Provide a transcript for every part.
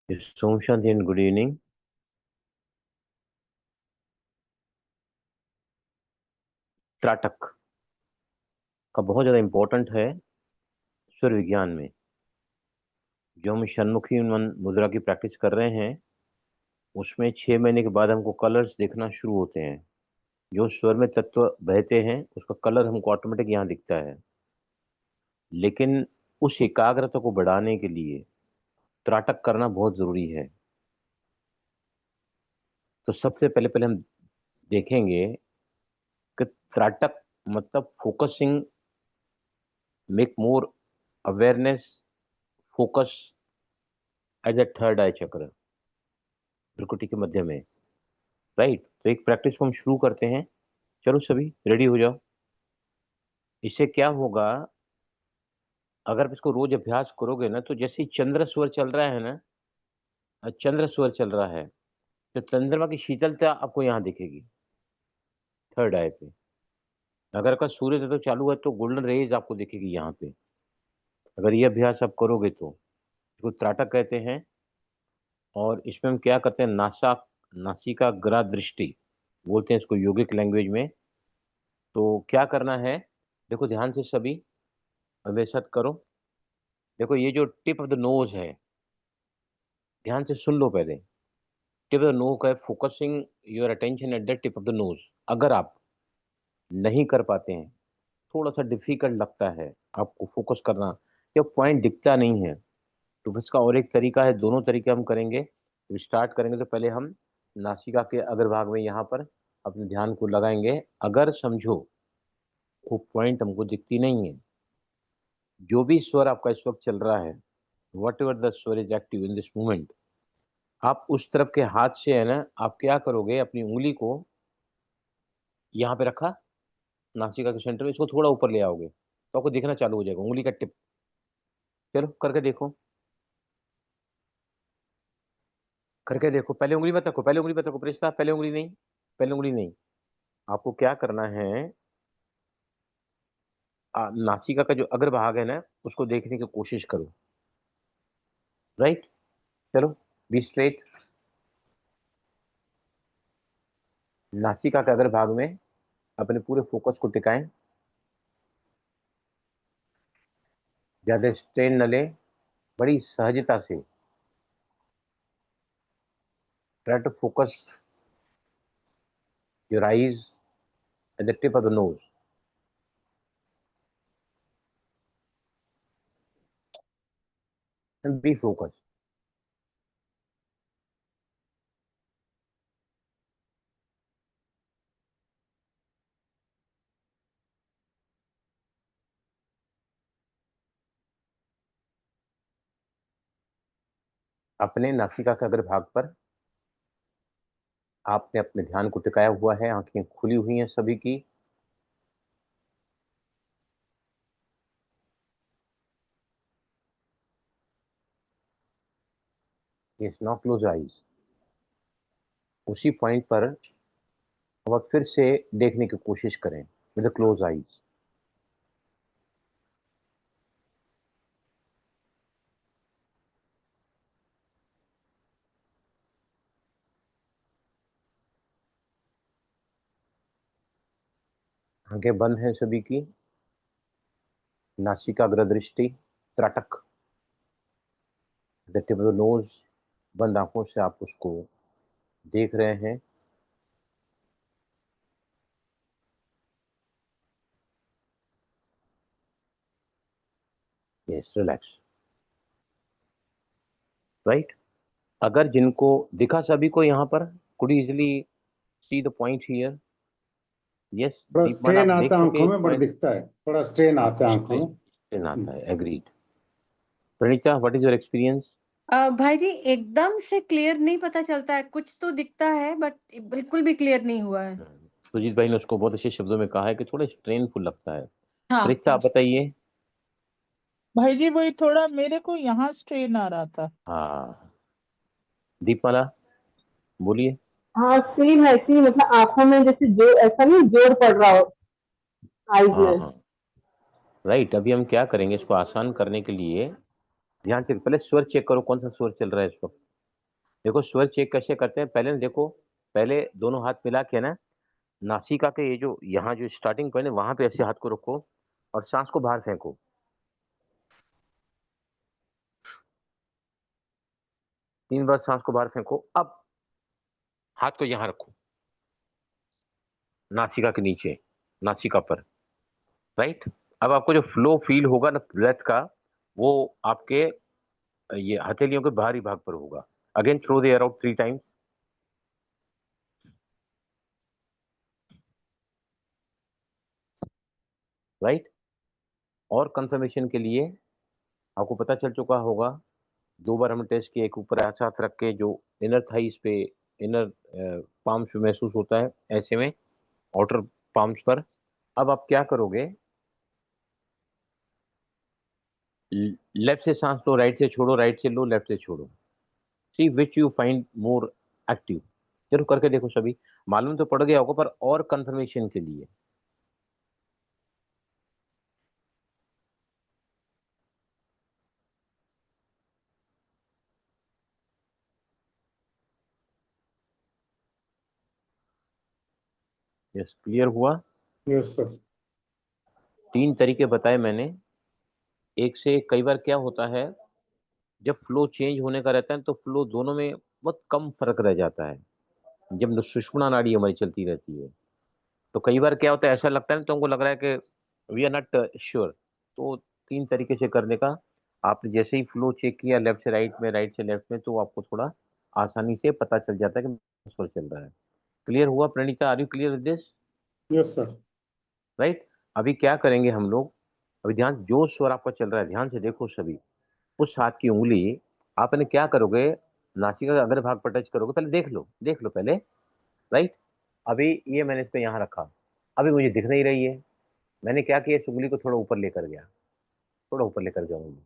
Yes, Om Shanti and good evening. त्राटक का बहुत ज्यादा इंपॉर्टेंट है स्वर विज्ञान में। जो हम षण्मुखी मुद्रा की प्रैक्टिस कर रहे हैं उसमें 6 महीने के बाद हमको कलर्स देखना शुरू होते हैं। जो स्वर में तत्व बहते हैं उसका कलर हमको ऑटोमेटिक यहाँ दिखता है। लेकिन उस एकाग्रता को बढ़ाने के लिए त्राटक करना बहुत जरूरी है। तो सबसे पहले पहले हम देखेंगे कि त्राटक मतलब focusing, make more awareness, focus as a third eye chakra, भ्रुकुटी के मध्य में। राइट, तो एक प्रैक्टिस को हम शुरू करते हैं। चलो सभी रेडी हो जाओ। इससे क्या होगा, अगर आप इसको रोज अभ्यास करोगे ना, तो जैसे ही चंद्र स्वर चल रहा है ना, चंद्र स्वर चल रहा है तो चंद्रमा की शीतलता आपको यहाँ दिखेगी थर्ड आई पे। अगर का सूर्य तत्व चालू है तो गोल्डन रेज आपको दिखेगी यहाँ पे। अगर ये अभ्यास आप करोगे तो इसको त्राटक कहते हैं। और इसमें हम क्या करते हैं, नासिका ग्रा दृष्टि बोलते हैं इसको योगिक लैंग्वेज में। तो क्या करना है, देखो ध्यान से सभी अभ्यास करो। देखो ये जो टिप ऑफ द नोज है, ध्यान से सुन लो पहले। टिप ऑफ द नोज का focusing your attention eight the tip of the knows. अगर आप नहीं कर पाते हैं, थोड़ा सा डिफिकल्ट लगता है आपको फोकस करना या पॉइंट दिखता नहीं है, तो इसका और एक तरीका है। दोनों तरीके हम करेंगे। स्टार्ट करेंगे तो पहले हम नासिका के अग्रभाग में यहाँ पर अपने ध्यान को लगाएंगे। अगर समझो वो पॉइंट हमको दिखती नहीं है, जो भी स्वर आपका इस वक्त चल रहा है, वट एवर द स्वर is active in this moment, आप उस तरफ के हाथ से है ना, आप क्या करोगे, अपनी उंगली को यहाँ पे रखा नासिका के सेंटर में, इसको थोड़ा ऊपर ले आओगे तो आपको दिखना चालू हो जाएगा उंगली का टिप। चलो करके देखो, करके देखो। पहले उंगली मत रखो, पहले उंगली मत रखो प्रिस्ता, पहले उंगली नहीं, पहले उंगली नहीं। आपको क्या करना है, नासिका का जो अग्रभाग है ना, उसको देखने की कोशिश करो। राइट, चलो बी स्ट्रेट। नासिका के अग्रभाग में अपने पूरे फोकस को टिकाएं, ज्यादा स्ट्रेन न ले, बड़ी सहजता से try to focus your eyes at the tip of the nose and be focus. अपने नासिका के अग्रभाग पर आपने अपने ध्यान को टिकाया हुआ है, आंखें खुली हुई हैं सभी की। Yes, now close eyes. उसी पॉइंट पर अब आप फिर से देखने की कोशिश करें विद क्लोज आईज। आंखें बंद हैं सभी की, नासिकाग्र दृष्टि त्राटक the tip of the nose. बंद आंखों से आप उसको देख रहे हैं। Yes, relax. राइट, अगर जिनको दिखा सभी को यहाँ पर, could easily see the point here. Yes थोड़ा दीपमाला, आप स्ट्रेन देख आता है सके आंखों में, बड़ा पॉइंट। दिखता है, थोड़ा स्ट्रेन आता आपको है आंखों में। स्ट्रेन आता है, agreed. Pranita, what is your experience? भाई जी एकदम से क्लियर नहीं पता चलता है, कुछ तो दिखता है बट बिल्कुल भी क्लियर नहीं हुआ है। सुजीत भाई ने उसको बहुत अच्छे शब्दों में कहा है कि थोड़ा स्ट्रेनफुल लगता है। हाँ प्रीता आप बताइए। भाई जी वही थोड़ा मेरे को यहाँ स्ट्रेन आ रहा था। हाँ, दीपमाला बोलिए। हाँ सेम है कि मतलब आंखों में जैसे जोर, ऐसा नहीं जोर पड़ रहा हो आईज हाँ में। हाँ, राइट। अभी हम क्या करेंगे, इसको आसान करने के लिए ध्यान से पहले स्वर चेक करो, कौन सा स्वर चल रहा है इस वक्त। देखो स्वर चेक कैसे करते हैं, पहले ना देखो, पहले दोनों हाथ मिला के ना नासिका के ये जो यहाँ जो स्टार्टिंग पॉइंट है वहां पे ऐसे हाथ को रखो और सांस को बाहर फेंको। 3 बार सांस को बाहर फेंको। अब हाथ को यहां रखो, नासिका के नीचे, नासिका पर, राइट। अब आपको जो फ्लो फील होगा ना ब्रेथ का, वो आपके ये हथेलियों के बाहरी भाग पर होगा। Again throw the air out 3 times. Right. और कंफर्मेशन के लिए आपको पता चल चुका होगा, 2 बार हमने टेस्ट किया, एक ऊपर ऐसा हाथ रख के जो इनर थाइस पे, इनर पाम्स पे महसूस होता है, ऐसे में आउटर पाम्स पर। अब आप क्या करोगे, लेफ्ट से सांस लो, राइट से छोड़ो, राइट से लो, लेफ्ट से छोड़ो। See which you find more active. जरूर करके देखो सभी, मालूम तो पड़ गया होगा, पर और कंफर्मेशन के लिए। यस, क्लियर हुआ। Yes sir. 3 तरीके बताए मैंने। एक से कई बार क्या होता है, जब फ्लो चेंज होने का रहता है तो फ्लो दोनों में बहुत कम फर्क रह जाता है। जब सुषुम्ना नाड़ी हमारी चलती रहती है तो कई बार क्या होता है, ऐसा लगता है ना, तो हमको लग रहा है कि वी आर नॉट श्योर। तो 3 तरीके से करने का, आपने जैसे ही फ्लो चेक किया लेफ्ट से राइट में, राइट से लेफ्ट में, तो आपको थोड़ा आसानी से पता चल जाता है कि स्वर चल रहा है। क्लियर हुआ Pranita? Are you clear with this? Yes sir. Right. अभी क्या करेंगे हम लोग, अभी ध्यान, जो स्वर आपका चल रहा है ध्यान से देखो सभी। उस हाथ की उंगली आपने क्या करोगे, नासिका का अग्र भाग पर टच करोगे, पहले देख लो, देख लो पहले। राइट। अभी ये मैंने इस पे यहाँ रखा, अभी मुझे दिख नहीं रही है। मैंने क्या किया, इस उंगली को थोड़ा ऊपर लेकर गया, थोड़ा ऊपर लेकर गया उंगली।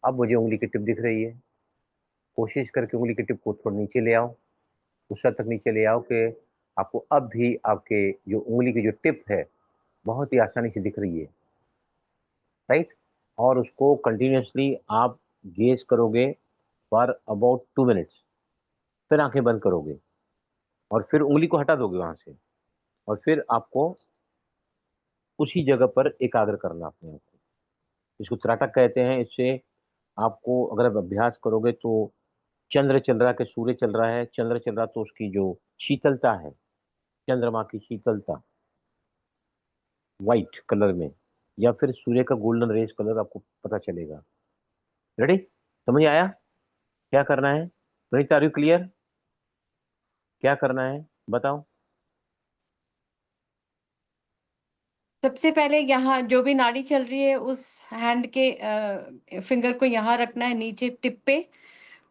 अब मुझे उंगली की टिप दिख रही है। कोशिश करके उंगली की टिप को थोड़ा नीचे ले आओ, उस हद तक नीचे ले आओ कि आपको अब भी आपके जो उंगली की जो टिप है बहुत ही आसानी से दिख रही है। राइट। और उसको कंटिन्यूसली आप गेज करोगे फॉर अबाउट 2 मिनट्स। फिर आंखें बंद करोगे और फिर उंगली को हटा दोगे वहां से, और फिर आपको उसी जगह पर एकाग्र करना अपने आप को। इसको त्राटक कहते हैं। इससे आपको अगर आप अभ्यास करोगे तो चंद्र चल रहा है कि सूर्य चल रहा है, चंद्र चल रहा तो उसकी जो शीतलता है, चंद्रमा की शीतलता व्हाइट कलर में, या फिर सूर्य का गोल्डन रेज कलर आपको पता चलेगा। रेडी? समझ आया क्या करना है? प्रणीत, आर यू क्लियर? क्या करना है बताओ। सबसे पहले यहाँ जो भी नाड़ी चल रही है उस हैंड के फिंगर को यहाँ रखना है नीचे टिप पे,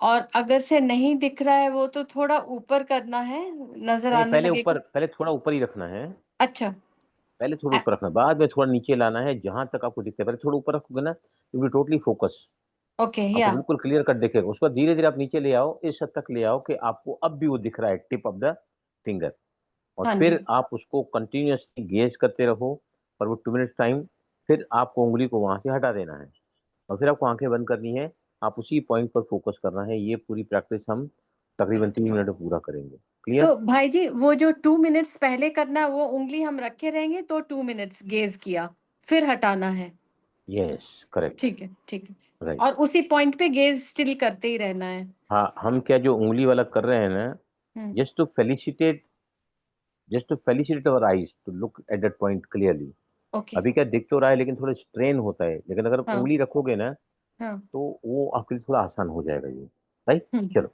और अगर से नहीं दिख रहा है वो तो थोड़ा ऊपर करना है, नजर नहीं, आने पहले लगेगा। ऊपर, पहले थोड़ा ऊपर ही रखना है। अच्छा। पहले थोड़ा अ- ऊपर रखना, बाद में थोड़ा नीचे लाना है जहां तक आपको दिखता है। पहले थोड़ा ऊपर रखोगे ना, you will totally focus, okay आपको या। बिल्कुल क्लियर कट दिखेगा। उसके बाद धीरे धीरे आप नीचे ले आओ, इस हद तक ले आओ कि आपको अब भी वो दिख रहा है, टिप ऑफ द फिंगर। और हाँ जी। फिर आप उसको कंटिन्यूअसली गेज करते रहो फॉर वो 2 मिनट टाइम। फिर आपको उंगली को वहां से हटा देना है और फिर आपको आंखें बंद करनी है। आप उसी पॉइंट पर फोकस करना है। ये पूरी प्रैक्टिस हम तकरीबन 3 मिनट में पूरा करेंगे। क्लियर? तो भाई जी वो जो 2 मिनट्स पहले करना है वो उंगली हम रखे रहेंगे, तो 2 मिनट्स गेज किया फिर हटाना है। Yes, correct. ठीक है ठीक है। राइट। और उसी पॉइंट पे गेज स्टिल करते ही रहना है। हाँ, हम क्या जो उंगली वाला कर रहे हैं ना, हम्म। Just to felicitate, just to felicitate our eyes to look at that point clearly. Okay. अभी क्या दिख तो रहा है लेकिन थोड़ा स्ट्रेन होता है, लेकिन अगर आप हाँ उंगली रखोगे ना हाँ। तो वो आपके लिए थोड़ा आसान हो जाएगा ये। राइट। हम्म। चलो।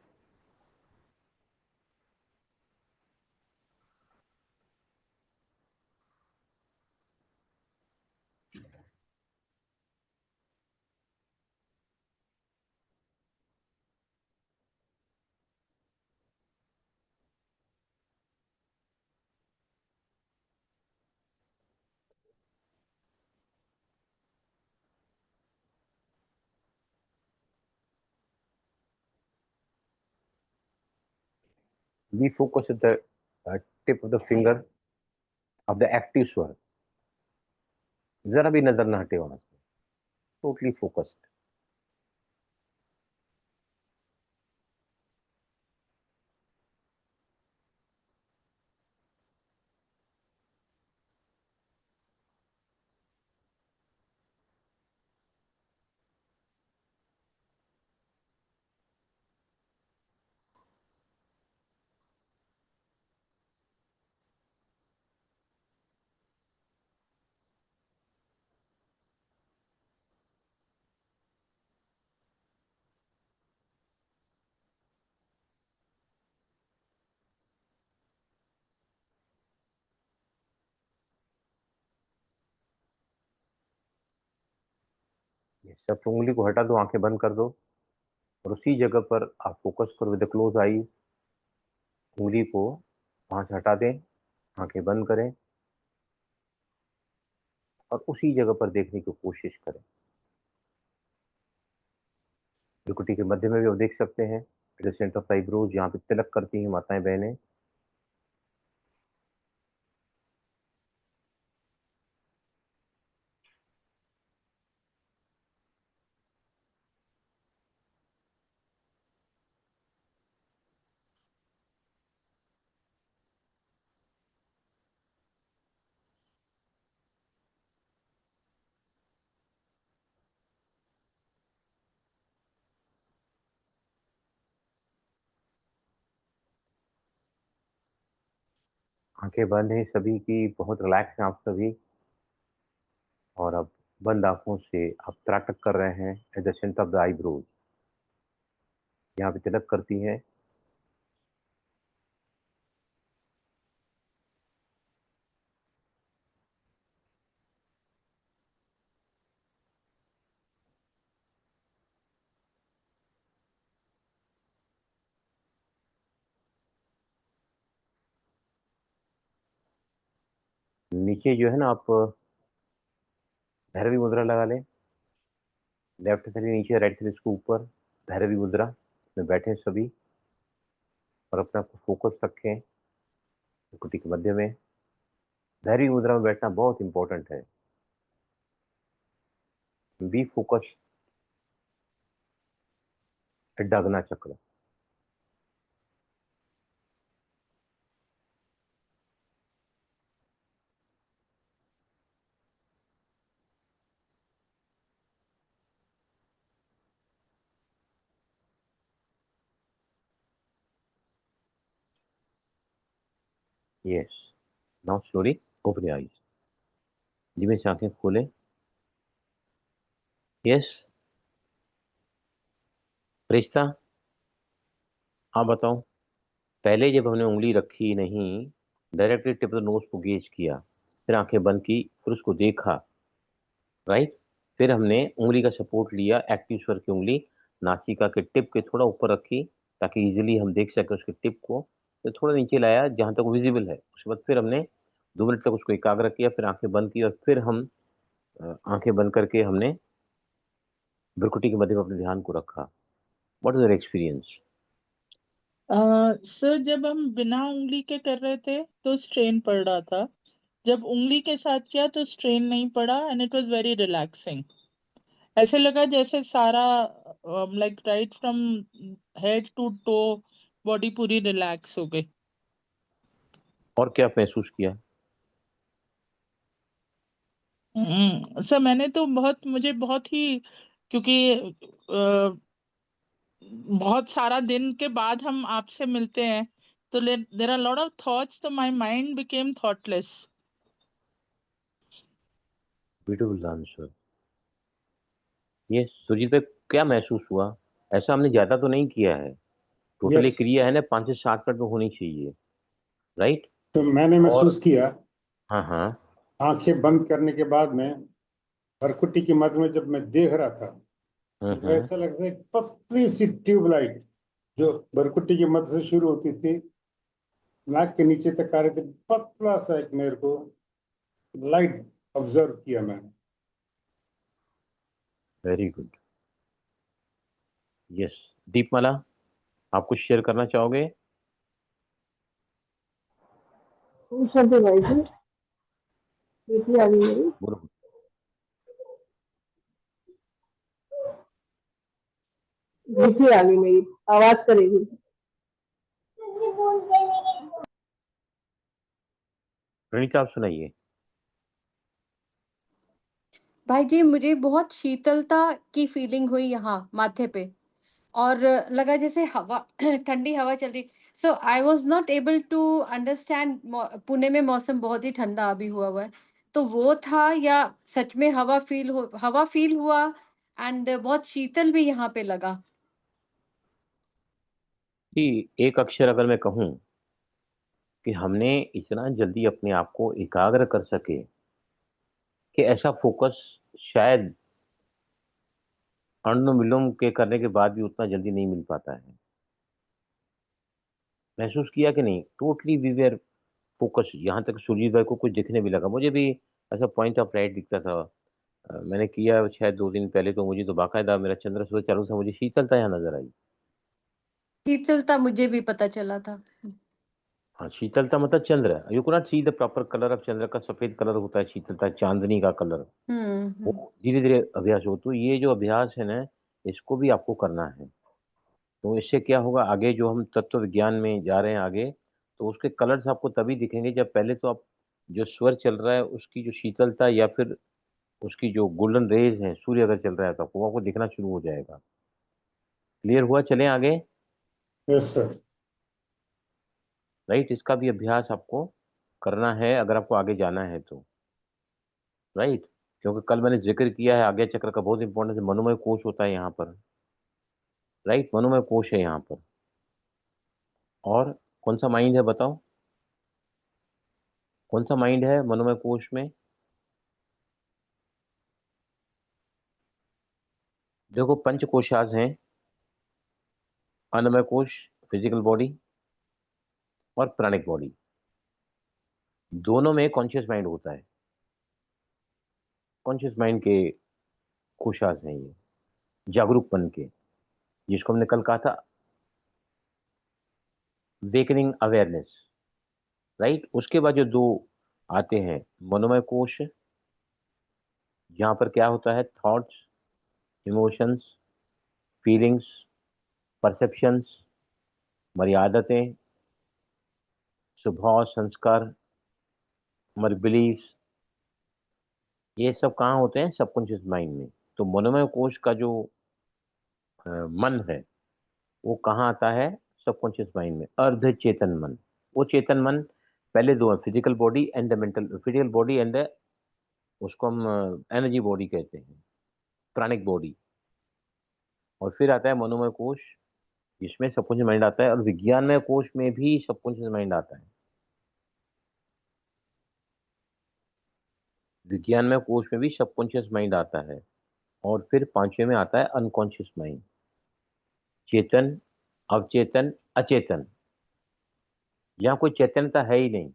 We focus at the tip of the finger of the active स्वर। जरा भी नजर ना हटे वहां से, टोटली फोकस्ड। सब उंगली को हटा दो, आंखें बंद कर दो और उसी जगह पर आप फोकस करो विद क्लोज आई। उंगली को वहां से हटा दें, आंखें बंद करें और उसी जगह पर देखने की कोशिश करें। भ्रुकुटी के मध्य में भी आप देख सकते हैं at the centre of eyebrows, यहाँ पे तिलक करती हैं माताएं बहनें। आंखें बंद हैं सभी की, बहुत रिलैक्स हैं आप सभी। और अब बंद आंखों से आप त्राटक कर रहे हैं at the centre of the eyebrows, यहाँ पे तिलक करती हैं। नीचे जो है ना, आप भैरवी मुद्रा लगा लें। लेफ्ट से नीचे, राइट से इसके ऊपर भैरवी मुद्रा में बैठे सभी और अपने आप को फोकस रखें भ्रुकुटी के मध्य में। भैरवी मुद्रा में बैठना बहुत इंपॉर्टेंट है। बी फोकस डागना चक्र। Yes, now slowly open your eyes. धीमे से आंखें खोलें। यस रिश्ता, हाँ बताओ। पहले जब हमने उंगली रखी नहीं, directly tip of the knows को गेज किया, फिर आंखें बंद की, फिर उसको देखा, राइट। फिर हमने उंगली का सपोर्ट लिया, एक्टिव स्वर की उंगली नासिका के टिप के थोड़ा ऊपर रखी ताकि इजीली हम देख सकें उसके टिप को। फिर थोड़ा नीचे लाया जहां तक विजिबल है। उसके बाद फिर हमने 2 मिनट तक उसको एकाग्र किया, फिर आंखें बंद की और फिर हम आंखें बंद करके हमने भ्रुकुटी के मध्य में अपने ध्यान को रखा। What is your experience? Sir जब हम बिना उंगली के कर रहे थे तो स्ट्रेन पड़ रहा था, जब उंगली के साथ किया तो स्ट्रेन नहीं पड़ा and it was very relaxing. ऐसे लगा जैसे सारा like right from head to toe body पूरी रिलैक्स हो गई। और क्या महसूस किया? सर मैंने तो मुझे बहुत ही, क्योंकि बहुत सारा दिन के बाद हम आपसे मिलते हैं तो there are lot of thoughts, तो my mind became thoughtless. Beautiful answer. ये सुजीत भाई, क्या महसूस हुआ? ऐसा हमने ज्यादा तो नहीं किया है। Total yes. एक क्रिया है ना, 5 से 7 मिनट में होनी चाहिए, राइट? तो मैंने और महसूस किया हाँ हाँ। आंखें बंद करने के बाद में भरकुटी के मध्य में जब मैं देख रहा था तो हम्म। ऐसा लगता है एक पतली सी ट्यूबलाइट जो भरकुटी के मध्य से शुरू होती थी, नाक के नीचे तक आ रही थी, पतला सा एक मेरे को लाइट ऑब्जर्व किया मैंने। Very good. यस, दीपमाला, आप कुछ शेयर करना चाहोगे? शांति भाई जी, बेटी आ गई मेरी। बोलो। बेटी आ गई मेरी, आवाज करेगी। प्रणीता, आप सुनाइए। भाई जी, मुझे बहुत शीतलता की फीलिंग हुई यहाँ माथे पे, और लगा जैसे हवा ठंडी हवा चल रही। So I was not able to understand. Pune में मौसम बहुत ही ठंडा अभी हुआ है, तो वो था या सच में हवा फील हुआ, एंड बहुत शीतल भी यहाँ पे लगा। कि एक अक्षर अगर मैं कहूँ कि हमने इतना जल्दी अपने आप को एकाग्र कर सके कि ऐसा फोकस शायद अनुलोम विलोम के करने के बाद भी उतना जल्दी नहीं मिल पाता है। महसूस किया कि नहीं? Totally we were focus. यहाँ तक सुरजीत भाई को कुछ दिखने भी लगा, मुझे भी ऐसा पॉइंट ऑफ लाइट दिखता था। मैंने किया शायद 2 दिन पहले, तो मुझे तो बाकायदा मेरा चंद्र सूर्य चालू था, मुझे शीतलता यहाँ नजर आई। शीतलता मुझे भी पता चला था। हाँ, शीतलता मतलब चंद्र, you could not see the proper colour of चंद्र का सफेद कलर होता है शीतलता, चांदनी का कलर। वो हम्म। धीरे धीरे अभ्यास हो, तो ये जो अभ्यास है ना, इसको भी आपको करना है। तो इससे क्या होगा, आगे जो हम तत्व विज्ञान में जा रहे हैं आगे, तो उसके कलर्स आपको तभी दिखेंगे जब पहले तो आप जो स्वर चल रहा है उसकी जो शीतलता या फिर उसकी जो गोल्डन रेज है, सूर्य अगर चल रहा है तो आपको दिखना शुरू हो जाएगा। क्लियर हुआ? चलें आगे। Yes sir. राइट, इसका भी अभ्यास आपको करना है अगर आपको आगे जाना है तो। राइट, क्योंकि कल मैंने जिक्र किया है आज्ञा चक्र का, बहुत इंपॉर्टेंट है, मनोमय कोश होता है यहाँ पर। राइट, मनोमय कोश है यहाँ पर। और कौन सा माइंड है बताओ, कौन सा माइंड है मनोमय कोश में? देखो, पंच कोशास हैं, अन्नमय कोश फिजिकल बॉडी और प्राणिक बॉडी, दोनों में कॉन्शियस माइंड होता है। कॉन्शियस माइंड के कोशास हैं ये, जागरूकपन के, जिसको हमने कल कहा था वेकनिंग अवेयरनेस। राइट, उसके बाद जो दो आते हैं, मनोमय कोश, जहाँ पर क्या होता है, थॉट्स, इमोशंस, फीलिंग्स, परसेप्शंस, मर्यादतें, स्वभाव, संस्कार, हमारे बिलीव्स, ये सब कहाँ होते हैं, सबकॉन्शियस माइंड में। तो मनोमय कोश का जो मन है वो कहाँ आता है, सबकॉन्शियस माइंड में, अर्ध चेतन मन। वो चेतन मन पहले दो है, physical body and the mental, physical body and उसको हम एनर्जी बॉडी कहते हैं, प्राणिक बॉडी। और फिर आता है मनोमय कोश, जिसमें सबकॉन्शियस माइंड आता है, और विज्ञानमय कोश में भी सबकॉन्शियस माइंड आता है। विज्ञानमय कोश में भी सबकॉन्शियस माइंड आता है। और फिर पांचवे में आता है अनकॉन्शियस माइंड, चेतन, अवचेतन, अचेतन। यहाँ कोई चैतन्यता है ही नहीं,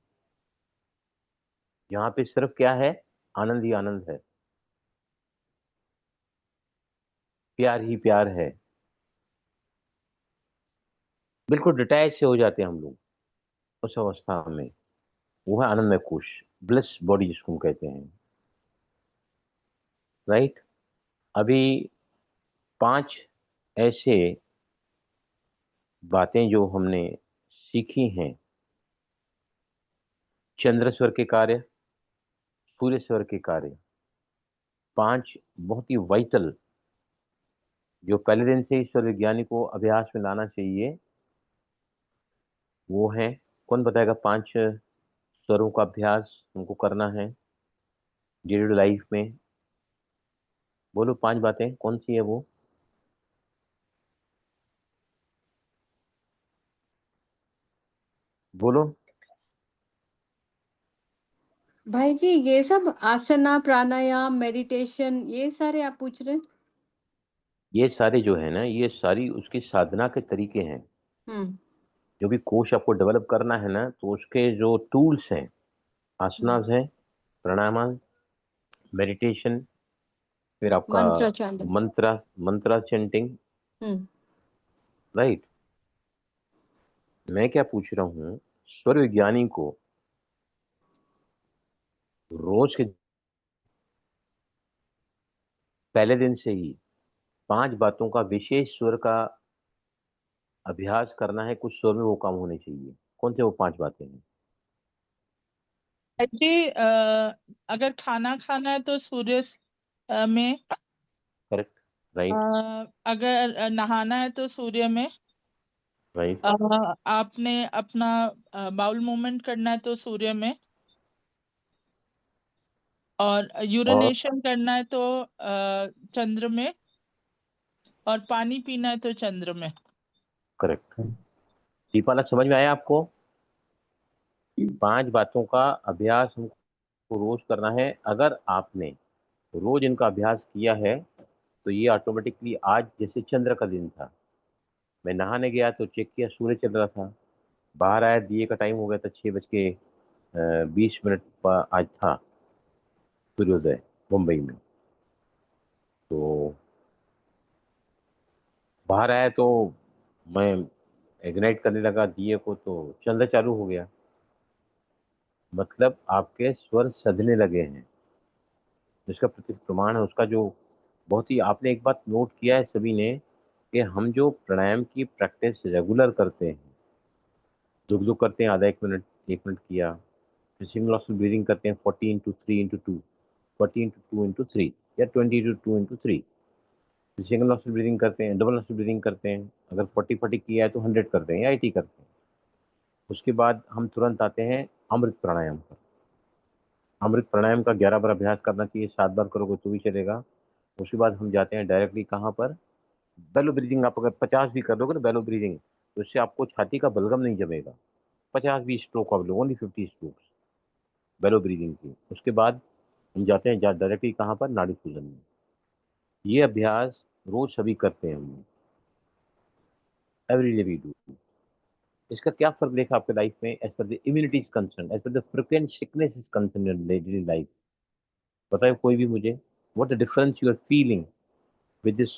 यहाँ पे सिर्फ क्या है, आनंद ही आनंद है, प्यार ही प्यार है। बिल्कुल डिटैच से हो जाते हैं हम लोग उस अवस्था में, वो है आनंदमय कोश, ब्लिस बॉडी जिसको हम कहते हैं। राइट, अभी 5 ऐसे बातें जो हमने सीखी हैं, चंद्र स्वर के कार्य, सूर्य स्वर के कार्य, 5 बहुत ही वाइटल, जो पहले दिन से ईश्वर विज्ञानी को अभ्यास में लाना चाहिए, वो है, कौन बताएगा? 5 स्वरों का अभ्यास हमको करना है डे टू लाइफ में। बोलो 5 बातें, कौन सी है वो? बोलो। भाई जी, ये सब आसना, प्राणायाम, मेडिटेशन, ये सारे आप पूछ रहे हैं? ये सारे जो है ना, ये सारी उसकी साधना के तरीके हैं। हम्म। जो भी कोश आपको डेवलप करना है ना, तो उसके जो टूल्स हैं, आसनास हैं, प्राणायाम, मेडिटेशन, फिर आपका मंत्र उच्चारण। मंत्र, मंत्रा चैंटिंग। हम्म। राइट, मैं क्या पूछ रहा हूँ, स्वर विज्ञानी को रोज के पहले दिन से ही 5 बातों का, विशेष स्वर का अभ्यास करना है, कुछ स्वर में वो काम होने चाहिए। कौन से वो 5 बातें हैं? जी, अगर खाना खाना है तो सूर्य में। करेक्ट। अ, राइट। अगर नहाना है तो सूर्य में। राइट। आपने अपना बाउल मूवमेंट करना है तो सूर्य में। और और यूरिनेशन करना है तो चंद्र में। और पानी पीना है तो चंद्र में। करेक्ट। दीपाला, समझ में आया आपको? 5 बातों का अभ्यास हमको रोज करना है। अगर आपने रोज इनका अभ्यास किया है तो ये ऑटोमेटिकली, आज जैसे चंद्र का दिन था, मैं नहाने गया तो चेक किया सूर्य चल रहा था, बाहर आया दिए का टाइम हो गया था 6 बज के 20 मिनट पर आज था सूर्योदय मुंबई में। तो बाहर आया तो मैं इग्नाइट करने लगा दिए को, तो चंद्र चालू हो गया। मतलब आपके स्वर सधने लगे हैं, जिसका प्रत्यक्ष प्रमाण है उसका। जो बहुत ही, आपने एक बात नोट किया है सभी ने, कि हम जो प्राणायाम की प्रैक्टिस रेगुलर करते हैं, दुख दुख करते हैं आधा 1 मिनट, 1 मिनट किया, फिर सिंगल ऑक्सीजन ब्रीदिंग करते हैं 40 × 3 × 2, 40 × 2 × 3 या 20 × 2 × 3, फिर सिंगल ऑक्सीजन ब्रीदिंग करते हैं, डबल ऑक्सीजन ब्रीदिंग करते हैं, अगर 40 किया है तो 100 करते हैं या 80 करते हैं। उसके बाद हम तुरंत आते हैं अमृत प्राणायाम पर। अमृत प्राणायाम का 11 बार अभ्यास करना चाहिए, 7 बार करोगे तो भी चलेगा। उसके बाद हम जाते हैं डायरेक्टली कहाँ पर, बेलो ब्रीदिंग। आप अगर 50 भी कर लोगे ना बेलो ब्रीदिंग, तो इससे आपको छाती का बलगम नहीं जमेगा। 50 भी स्ट्रोक आप लो, ओनली 50 स्ट्रोक्स बेलो ब्रीदिंग की। उसके बाद हम जाते हैं डायरेक्टली कहाँ पर, नाड़ी सूजन में। ये अभ्यास रोज सभी करते हैं हम, एवरी डे वी डू। इसका क्या फर्क देखा आपके लाइफ में, as per the immunity is concern, as per the frequent sickness is concern in daily life? बताओ कोई भी मुझे, what the difference you are feeling with this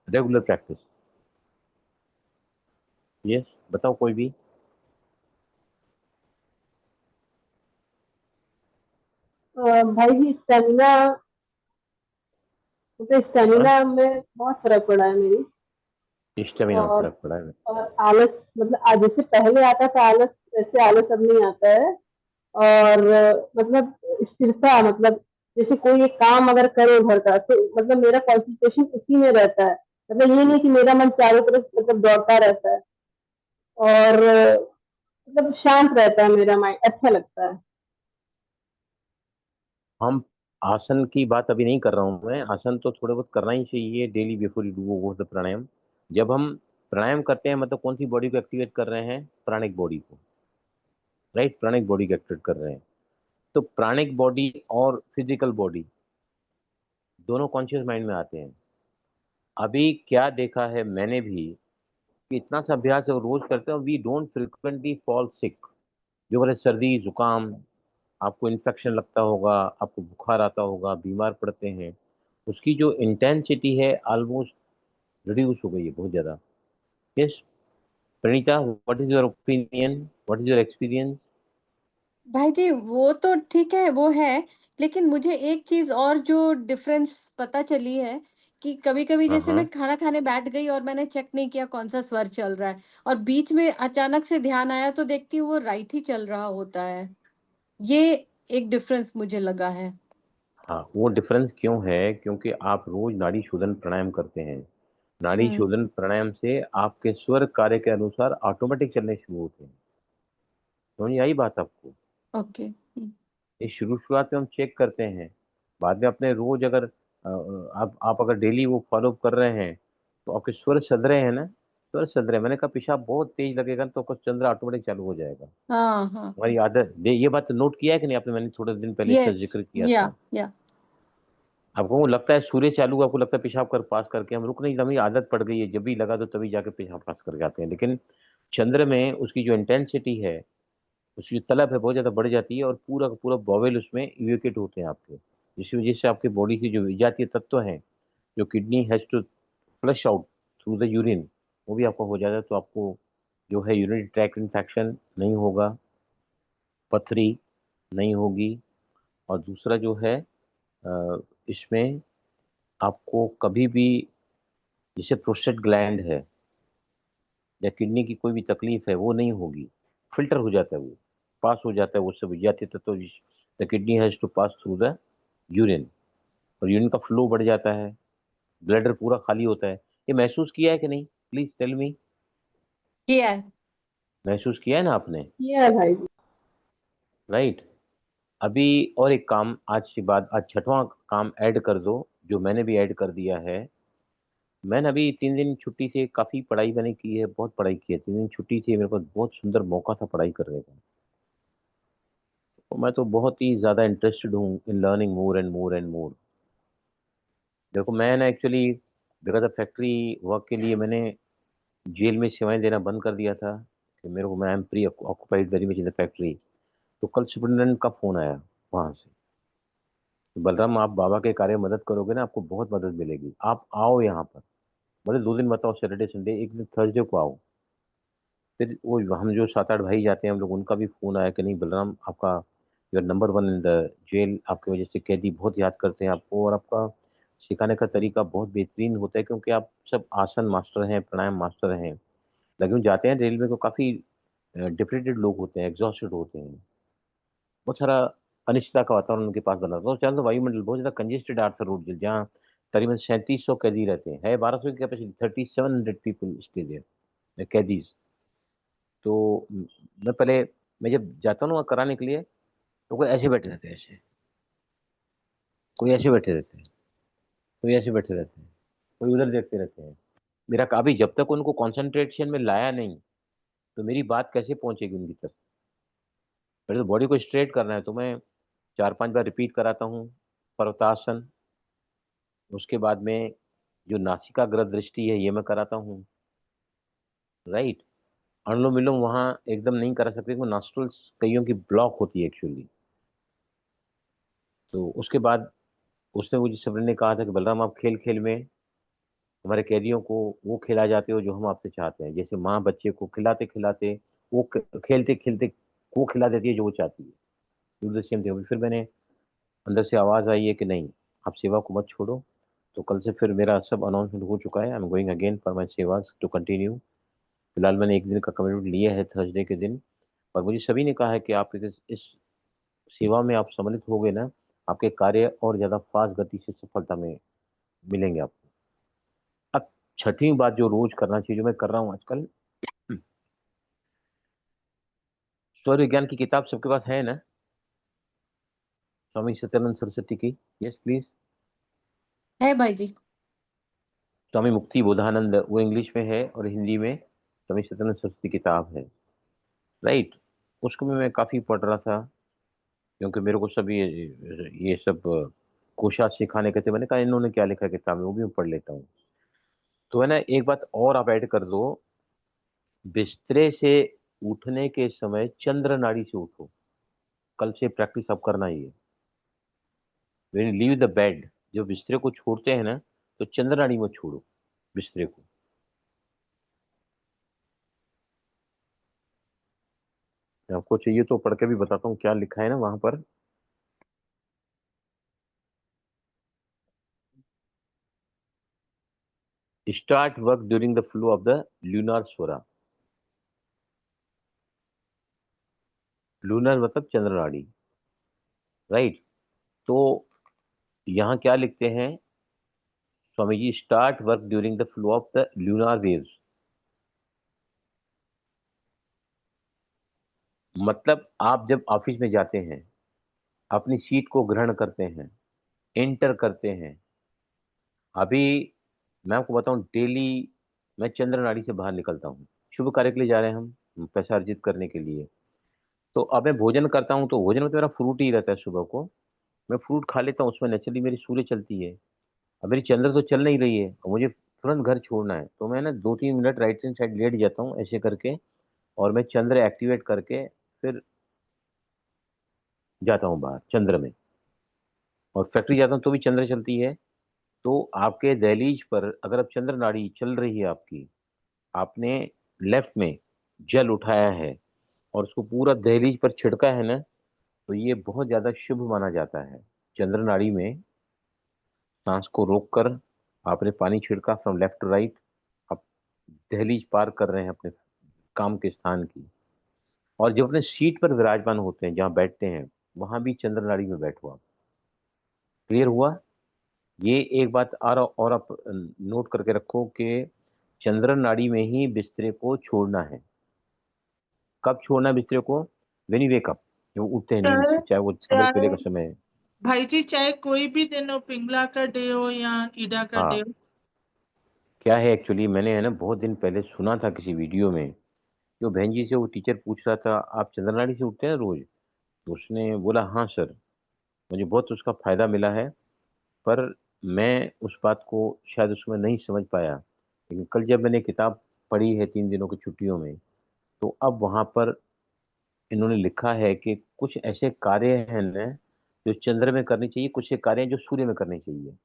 regular practice? Yes, बताओ कोई भी। भाई जी स्टेमिना, मतलब हाँ, स्टेमिना में बहुत फर्क पड़ा है मेरी। स्टेमिना में और फर्क पड़ा है। और आलस, मतलब आज जैसे पहले आता था आलस, वैसे आलस अब नहीं आता है। और मतलब स्थिरता, मतलब जैसे कोई एक काम अगर करे घर का, तो मतलब मेरा कंसंट्रेशन उसी में रहता है। मतलब ये नहीं कि मेरा मन चारों तरफ मतलब दौड़ता रहता है। और मतलब शांत रहता है मेरा माइंड, अच्छा लगता है। हम आसन की बात अभी नहीं कर रहा हूँ मैं, आसन तो थोड़े बहुत करना ही चाहिए डेली बिफोर यू डू वो द प्राणायाम। जब हम प्राणायाम करते हैं मतलब कौन सी बॉडी को एक्टिवेट कर रहे हैं, प्राणिक बॉडी को, राइट, प्राणिक बॉडी को एक्टिवेट कर रहे हैं। तो प्राणिक बॉडी और फिजिकल बॉडी दोनों कॉन्शियस माइंड में आते हैं। अभी क्या देखा है मैंने भी, कि इतना सा अभ्यास है, रोज करते हैं, we don't frequently fall sick. जो बोले सर्दी जुकाम, आपको इन्फेक्शन लगता होगा, आपको बुखार आता होगा, बीमार पड़ते हैं, उसकी जो इंटेंसिटी है ऑलमोस्ट रिड्यूस हो गई है बहुत ज़्यादा। Yes Pranita, what is your opinion, what is your experience? भाई जी वो तो ठीक है, वो है, लेकिन मुझे एक चीज और जो डिफरेंस पता चली है कि कभी कभी हाँ जैसे हाँ। मैं खाना खाने बैठ गई और मैंने चेक नहीं किया कौन सा स्वर चल रहा है, और बीच में अचानक से ध्यान आया तो देखती हूँ वो राइट ही चल रहा होता है। ये एक डिफरेंस मुझे लगा है। हाँ, वो डिफरेंस क्यों है, क्योंकि आप रोज नाड़ी शोधन प्राणायाम करते हैं। नाड़ी हम्म। शोधन प्राणायाम से आपके स्वर कार्य के अनुसार ऑटोमेटिक चलने शुरू होते हैं। समझ आई बात आपको? ओके। ये शुरुआत में हम चेक करते हैं, बाद में अपने रोज अगर आप अगर डेली वो फॉलो कर रहे हैं, तो आपके स्वर सध रहे हैं ना, स्वर सध रहे हैं। मैंने कहा पेशाब बहुत तेज लगेगा तो आपका चंद्र ऑटोमेटिक चालू हो जाएगा। हाँ हाँ। हमारी आदत ये बात नोट किया है कि नहीं आपने? मैंने थोड़े दिन पहले इसका यस। जिक्र किया या था। या। आपको वो लगता है सूर्य चालू, आपको लगता है पेशाब कर पास करके हम रुक नहीं, हमें आदत पड़ गई है, जब भी लगा तो तभी जाके पेशाब पास करके आते हैं। लेकिन चंद्र में उसकी जो इंटेंसिटी है, उसकी जो तलब है बहुत ज़्यादा बढ़ जाती है, और पूरा का पूरा बॉवेल उसमें इवेक्यूट होते हैं आपके, जिसकी वजह से आपकी बॉडी के जो विजातीय तत्व हैं, जो kidney has to flush out through the urine, वो भी आपका हो जाता है। तो आपको जो है यूरिनरी ट्रैक्ट इन्फेक्शन नहीं होगा, पथरी नहीं होगी। और दूसरा जो है इसमें आपको कभी भी, जैसे प्रोस्टेट ग्लैंड है या किडनी की कोई भी तकलीफ है, वो नहीं होगी। फिल्टर हो जाता है, वो पास हो जाता है, वो सब जाते तत्व। The kidney has to pass through the urine, और यूरिन का फ्लो बढ़ जाता है, ब्लैडर पूरा खाली होता है। ये महसूस किया है कि नहीं? Please tell me. किया है। महसूस किया है ना आपने? ये है भाई जी। राइट। अभी और एक काम आज के बाद, आज छठवां काम ऐड कर दो, जो मैंने भी ऐड कर दिया है। मैंने अभी 3 दिन छुट्टी से काफ़ी पढ़ाई मैंने की है, बहुत पढ़ाई की है। 3 दिन छुट्टी थी, मेरे पास बहुत सुंदर मौका था पढ़ाई करने का। तो मैं तो बहुत ही ज़्यादा इंटरेस्टेड हूँ in learning more and more and more. देखो मैं ना actually because of factory work के लिए मैंने जेल में सेवाएं देना बंद कर दिया था कि मेरे को, मैं I am pre occupied very much in the factory. तो कल सुपरिटेंडेंट का फोन आया वहां से, बलराम आप बाबा के कार्य में मदद करोगे ना, आपको बहुत मदद मिलेगी, आप आओ यहाँ पर। बोले 2 दिन बताओ, सैटरडे संडे, एक दिन थर्सडे को आओ। फिर वो हम जो 7-8 भाई जाते हैं हम लोग, उनका भी फोन आया कि नहीं बलराम, आपका your number 1 in the jail, आपकी वजह से कैदी बहुत याद करते हैं आपको, और आपका सिखाने का तरीका बहुत बेहतरीन होता है, क्योंकि आप सब आसन मास्टर हैं, प्राणायाम मास्टर हैं। लेकिन जाते हैं रेलवे को, काफ़ी डिप्रेटेड लोग होते हैं, एग्जॉस्टेड होते हैं, बहुत सारा अनिश्चितता का वातावरण उनके पास बना था। तो वायुमंडल बहुत ज़्यादा कंजेस्टेड आर्थर रोड जेल, जहाँ करीबन 3700 कैदी रहते हैं, है 1200 की कैपेसिटी, 3700 पीपल स्टे देयर, कैदीज। तो मैं पहले, मैं जब जाता हूँ ना वहाँ कराने के लिए, तो कोई ऐसे बैठे रहते हैं, ऐसे, कोई ऐसे बैठे रहते हैं, कोई ऐसे बैठे रहते हैं, कोई उधर देखते रहते हैं। मेरा अभी जब तक उनको कंसंट्रेशन में लाया नहीं, तो मेरी बात कैसे पहुंचेगी उनकी तक। मेरे तो बॉडी को स्ट्रेट करना है, तो मैं 4-5 बार रिपीट कराता हूँ पर्वतासन। उसके बाद में जो नासिकाग्र दृष्टि है ये मैं कराता हूँ, राइट। अनुलोम विलोम वहाँ एकदम नहीं करा सकते, क्योंकि नॉस्ट्रल्स कईयों की ब्लॉक होती है एक्चुअली। तो उसके बाद उसने, मुझे सबने ने कहा था कि बलराम आप खेल खेल में हमारे कैदियों को वो खिला जाते हो जो हम आपसे चाहते हैं, जैसे माँ बच्चे को खिलाते खिलाते वो खेलते खेलते वो खिला देती है जो वो चाहती है, डू द सेम थिंग। फिर मैंने अंदर से आवाज आई है कि नहीं, आप सेवा को मत छोड़ो। तो कल से फिर मेरा सब अनाउंसमेंट हो चुका है, I am going again for my सेवा टू कंटिन्यू। फिलहाल मैंने एक दिन का कमिटमेंट लिया है, थर्सडे के दिन। और मुझे सभी ने कहा है कि आप इस सेवा में आप सम्मिलित हो गए ना, आपके कार्य और ज्यादा फास्ट गति से सफलता में मिलेंगे आपको। अब छठी बात जो रोज करना चाहिए, जो मैं कर रहा हूँ आजकल, सौर विज्ञान की किताब सबके पास है ना, स्वामी सत्यानंद सरस्वती की? Yes please. है भाई जी। स्वामी मुक्ति बोधानंद, वो इंग्लिश में है और हिंदी में स्वामी सत्यानंद सरस्वती की किताब है, राइट। उसको भी मैं काफी पढ़ रहा था, क्योंकि मेरे को सब ये सब कोशा सिखाने के थे। मैंने कहा इन्होंने क्या लिखा है किताब में, वो भी मैं पढ़ लेता हूँ। तो है ना, एक बात और आप ऐड कर दो, बिस्तरे से उठने के समय चंद्र नाड़ी से उठो। कल से प्रैक्टिस आप करना ही है। When you leave the bed, जब बिस्तरे को छोड़ते हैं ना, तो चंद्र नाड़ी में छोड़ो बिस्तरे को। आपको चाहिए तो पढ़ के भी बताता हूँ क्या लिखा है ना वहां पर। Start work during the flow of the lunar सोरा। लूनर मतलब चंद्र नाड़ी, राइट। तो यहाँ क्या लिखते हैं Swami ji, start work during the flow of the lunar waves. मतलब आप जब ऑफिस में जाते हैं, अपनी सीट को ग्रहण करते हैं, एंटर करते हैं। अभी मैं आपको बताऊं, डेली मैं चंद्र नाड़ी से बाहर निकलता हूँ। शुभ कार्य के लिए जा रहे हैं हम, पैसा अर्जित करने के लिए। तो अब मैं भोजन करता हूँ, तो भोजन में तो मेरा फ्रूट ही रहता है। सुबह को मैं फ्रूट खा लेता हूँ, उसमें नेचुरली मेरी सूर्य चलती है। अब मेरी चंद्र तो चल नहीं रही है और मुझे तुरंत घर छोड़ना है, तो मैं ना 2-3 मिनट राइट हैंड साइड लेट जाता हूँ ऐसे करके, और मैं चंद्र एक्टिवेट करके फिर जाता हूँ बाहर चंद्र में। और फैक्ट्री जाता हूँ तो भी चंद्र चलती है। तो आपके दहलीज पर अगर अब चंद्र नाड़ी चल रही है आपकी, आपने लेफ्ट में जल उठाया है और उसको पूरा दहलीज पर छिड़का है ना, तो ये बहुत ज्यादा शुभ माना जाता है। चंद्र नाड़ी में सांस को रोककर आपने पानी छिड़का फ्रॉम लेफ्ट टू राइट, आप दहलीज पार कर रहे हैं अपने काम के स्थान की। और जब अपने सीट पर विराजमान होते हैं, जहाँ बैठते हैं, वहां भी चंद्र नाड़ी में बैठो आप। क्लियर हुआ? ये एक बात और आप नोट करके रखो कि चंद्र नाड़ी में ही बिस्तरे को छोड़ना है। कब छोड़ना है बिस्तरे को? वेन यू वेक अप, जब वो उठते हैं नींद चाहे से, चाहे वो अमृत वेले चाहे का समय है। भाई जी, चाहे कोई भी दिन हो, पिंगला का डे हो या ईदा का डे हाँ, हो। क्या है एक्चुअली, मैंने है ना बहुत दिन पहले सुना था किसी वीडियो में, जो बहन जी से वो टीचर पूछ रहा था, आप चंद्र नाड़ी से उठते हैं रोज? तो उसने बोला हाँ सर, मुझे बहुत उसका फायदा मिला है। पर मैं उस बात को शायद उसमें नहीं समझ पाया, लेकिन कल जब मैंने किताब पढ़ी है 3 दिनों की छुट्टियों में, तो अब वहां पर इन्होंने लिखा है कि कुछ ऐसे कार्य हैं ना जो चंद्र में करने चाहिए, कुछ ऐसे कार्य हैं जो सूर्य में करने चाहिए।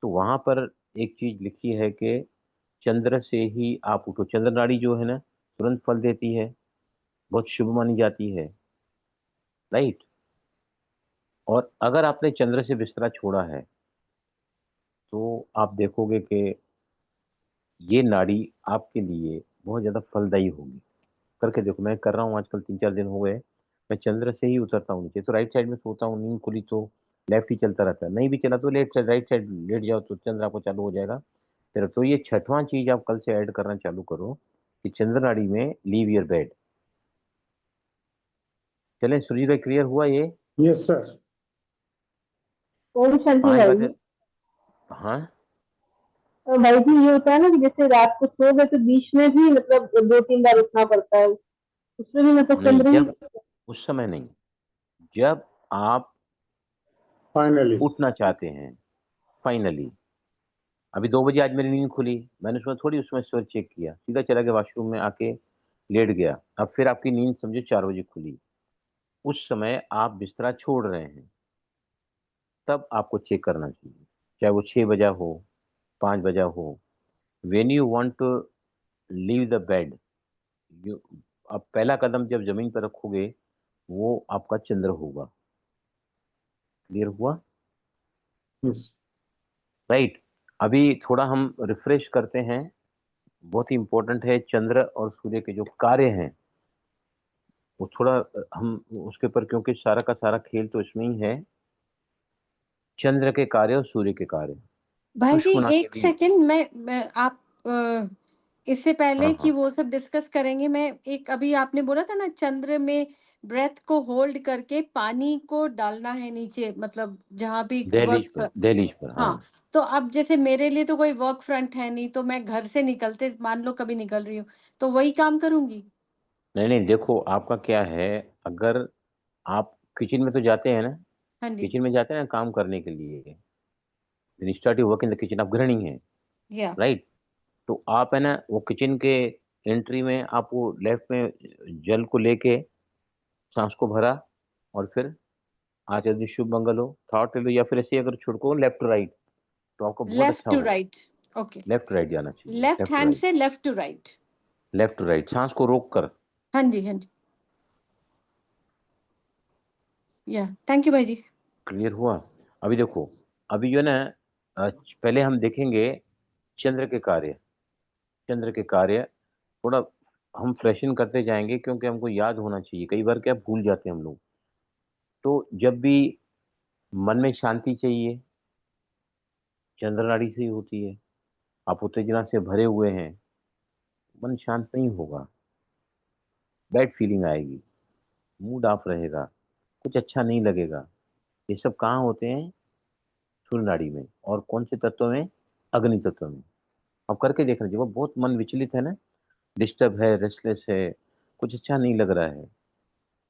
तो वहां पर एक चीज लिखी है कि चंद्र से ही आप उठो। चंद्र नाड़ी जो है ना तुरंत फल देती है, बहुत शुभ मानी जाती है, राइट। और अगर आपने चंद्र से बिस्तरा छोड़ा है तो आप देखोगे कि ये नाड़ी आपके लिए बहुत ज्यादा फलदायी होगी। करके देखो, मैं कर रहा हूँ आजकल, 3-4 दिन हो गए। मैं चंद्र से ही उतरता हूँ नीचे, तो राइट साइड में सोता हूँ, नींद खुली तो लेफ्ट ही चलता रहता है, नहीं भी चला तो लेफ्ट साइड, राइट साइड लेट जाओ तो चंद्र आपको चालू हो जाएगा। फिर तो ये छठवां चीज आप कल से ऐड करना चालू करो कि चंद्र नाड़ी में लीव योर बेड। चलें सुरजीत भाई, क्लियर हुआ ये? Yes sir. ओम शांति 5 भाई बातें। जी। हाँ। भाई जी ये होता है ना कि जैसे रात को सो गए तो बीच में भी मतलब 2-3 बार उठना पड़ता है, उसमें भी मतलब नहीं, चंद्र ही। जब उस समय नहीं, जब आप फाइनली। उठना चाहते हैं फाइनली। अभी 2 बजे आज मेरी नींद खुली, मैंने उसमें थोड़ी उसमें स्विच चेक किया, सीधा चला गया वॉशरूम में आके लेट गया। अब फिर आपकी नींद समझो 4 बजे खुली, उस समय आप बिस्तरा छोड़ रहे हैं, तब आपको चेक करना चाहिए, चाहे वो 6 बजा हो, 5 बजा हो। When you want to leave the bed, you, आप पहला कदम जब जमीन पर रखोगे वो आपका चंद्र होगा। क्लियर हुआ? यस। राइट। अभी थोड़ा हम रिफ्रेश करते हैं। बहुत ही इंपॉर्टेंट है चंद्र और सूर्य के जो कार्य हैं, वो थोड़ा हम उसके ऊपर, क्योंकि सारा का सारा खेल तो इसमें ही है, चंद्र के कार्य और सूर्य के कार्य। भाई जी सुषुम्ना के एक भी। सेकंड, मैं आप इससे हाँ पहले कि हाँ, वो सब डिस्कस करेंगे, मैं एक, अभी आपने बोला था ना चंद्र में ब्रेथ को होल्ड करके पानी को डालना है नीचे, मतलब जहाँ भी दहलीज पर, वर्क। दहलीज पर, हाँ। हाँ, तो अब जैसे मेरे लिए तो कोई वर्क फ्रंट है नहीं, तो मैं घर से निकलते मान लो कभी निकल रही हूँ तो वही काम करूंगी। नहीं नहीं, देखो आपका क्या है, अगर आप किचन में तो जाते हैं ना, हाँ जी। किचन में जाते हैं ना काम करने के लिए, start you work in the kitchen, आप गृहिणी हैं, या राइट। तो आप है ना वो किचन के एंट्री में आप वो लेफ्ट में जल को लेके सांस को भरा, और फिर आज यदि शुभ मंगल हो थॉट ले लो, या फिर ऐसे ही अगर छुड़को लेफ्ट टू राइट, तो आपको बहुत लेफ्ट अच्छा टू होगा। Right. Okay, left to right जाना चाहिए, left left to hand right, से left to right. Left to right, सांस को रोक कर। हाँ जी, हाँ जी। या थैंक यू भाई जी। क्लियर हुआ? अभी देखो, अभी जो है ना, पहले हम देखेंगे चंद्र के कार्य। चंद्र के कार्य थोड़ा हम फ्रेशन करते जाएंगे, क्योंकि हमको याद होना चाहिए, कई बार क्या भूल जाते हैं हम लोग। तो जब भी मन में शांति चाहिए, चंद्र नाड़ी से ही होती है। आप उत्तेजना से भरे हुए हैं, मन शांत नहीं होगा, बैड फीलिंग आएगी, मूड ऑफ रहेगा, कुछ अच्छा नहीं लगेगा। ये सब कहाँ होते हैं? सूर्य नाड़ी में। और कौन से तत्व में? अग्नि तत्व में। अब करके देखना चाहिए, वो बहुत मन विचलित है ना, डिस्टर्ब है, रेस्टलेस है, कुछ अच्छा नहीं लग रहा है,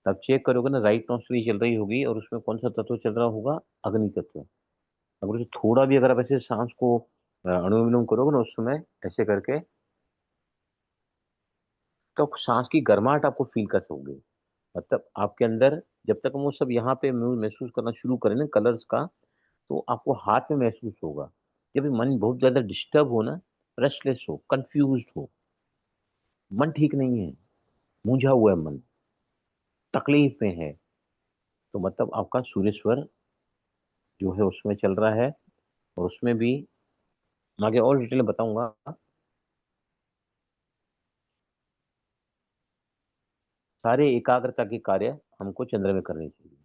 तब चेक करोगे ना, राइट नॉस्ट्रल चल रही होगी और उसमें कौन सा तत्व चल रहा होगा? अग्नि तत्व। अगर उसे थोड़ा भी, अगर आप ऐसे सांस को अनुलोम विलोम करोगे ना उस समय ऐसे करके, तो सांस की गर्माहट आपको फील कर सकोगे। मतलब आपके अंदर, जब तक हम वो सब यहाँ पे महसूस करना शुरू करें ना कलर्स का, तो आपको हाथ में महसूस होगा। जब मन बहुत ज्यादा डिस्टर्ब हो ना, रेस्टलेस हो, कंफ्यूज हो, मन ठीक नहीं है, मूंझा हुआ है मन, तकलीफ में है, तो मतलब आपका सूर्य स्वर जो है उसमें चल रहा है। और उसमें भी मैं आगे और डिटेल में बताऊंगा। सारे एकाग्रता के कार्य हमको चंद्र में करने चाहिए।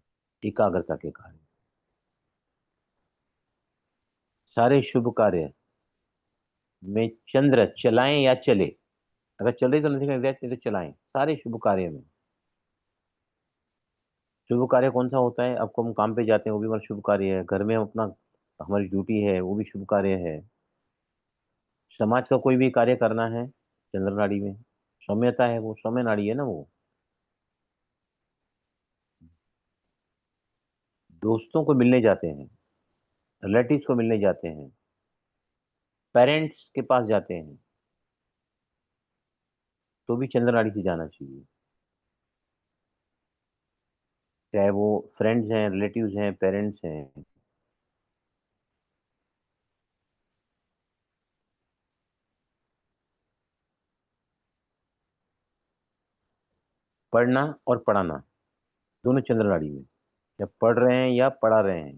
एकाग्रता के कार्य, सारे शुभ कार्य में चंद्र चलाएं या चले, अगर चल रही तो नथिंग एग्जैक्ट, नहीं तो चलाएं सारे शुभ कार्य में। शुभ कार्य कौन सा होता है? आपको, हम काम पे जाते हैं वो भी हमारा शुभ कार्य है, घर में हम अपना, हमारी ड्यूटी है वो भी शुभ कार्य है, समाज का कोई भी कार्य करना है चंद्र नाड़ी में, सौम्यता है, वो सौम्य नाड़ी है ना वो। दोस्तों को मिलने जाते हैं, रिलेटिव्स को मिलने जाते हैं, पेरेंट्स के पास जाते हैं, तो भी चंद्र नाड़ी से जाना चाहिए। चाहे वो फ्रेंड्स हैं, रिलेटिव्स हैं, पेरेंट्स हैं। पढ़ना और पढ़ाना दोनों चंद्र नाड़ी में, जब पढ़ रहे हैं या पढ़ा रहे हैं,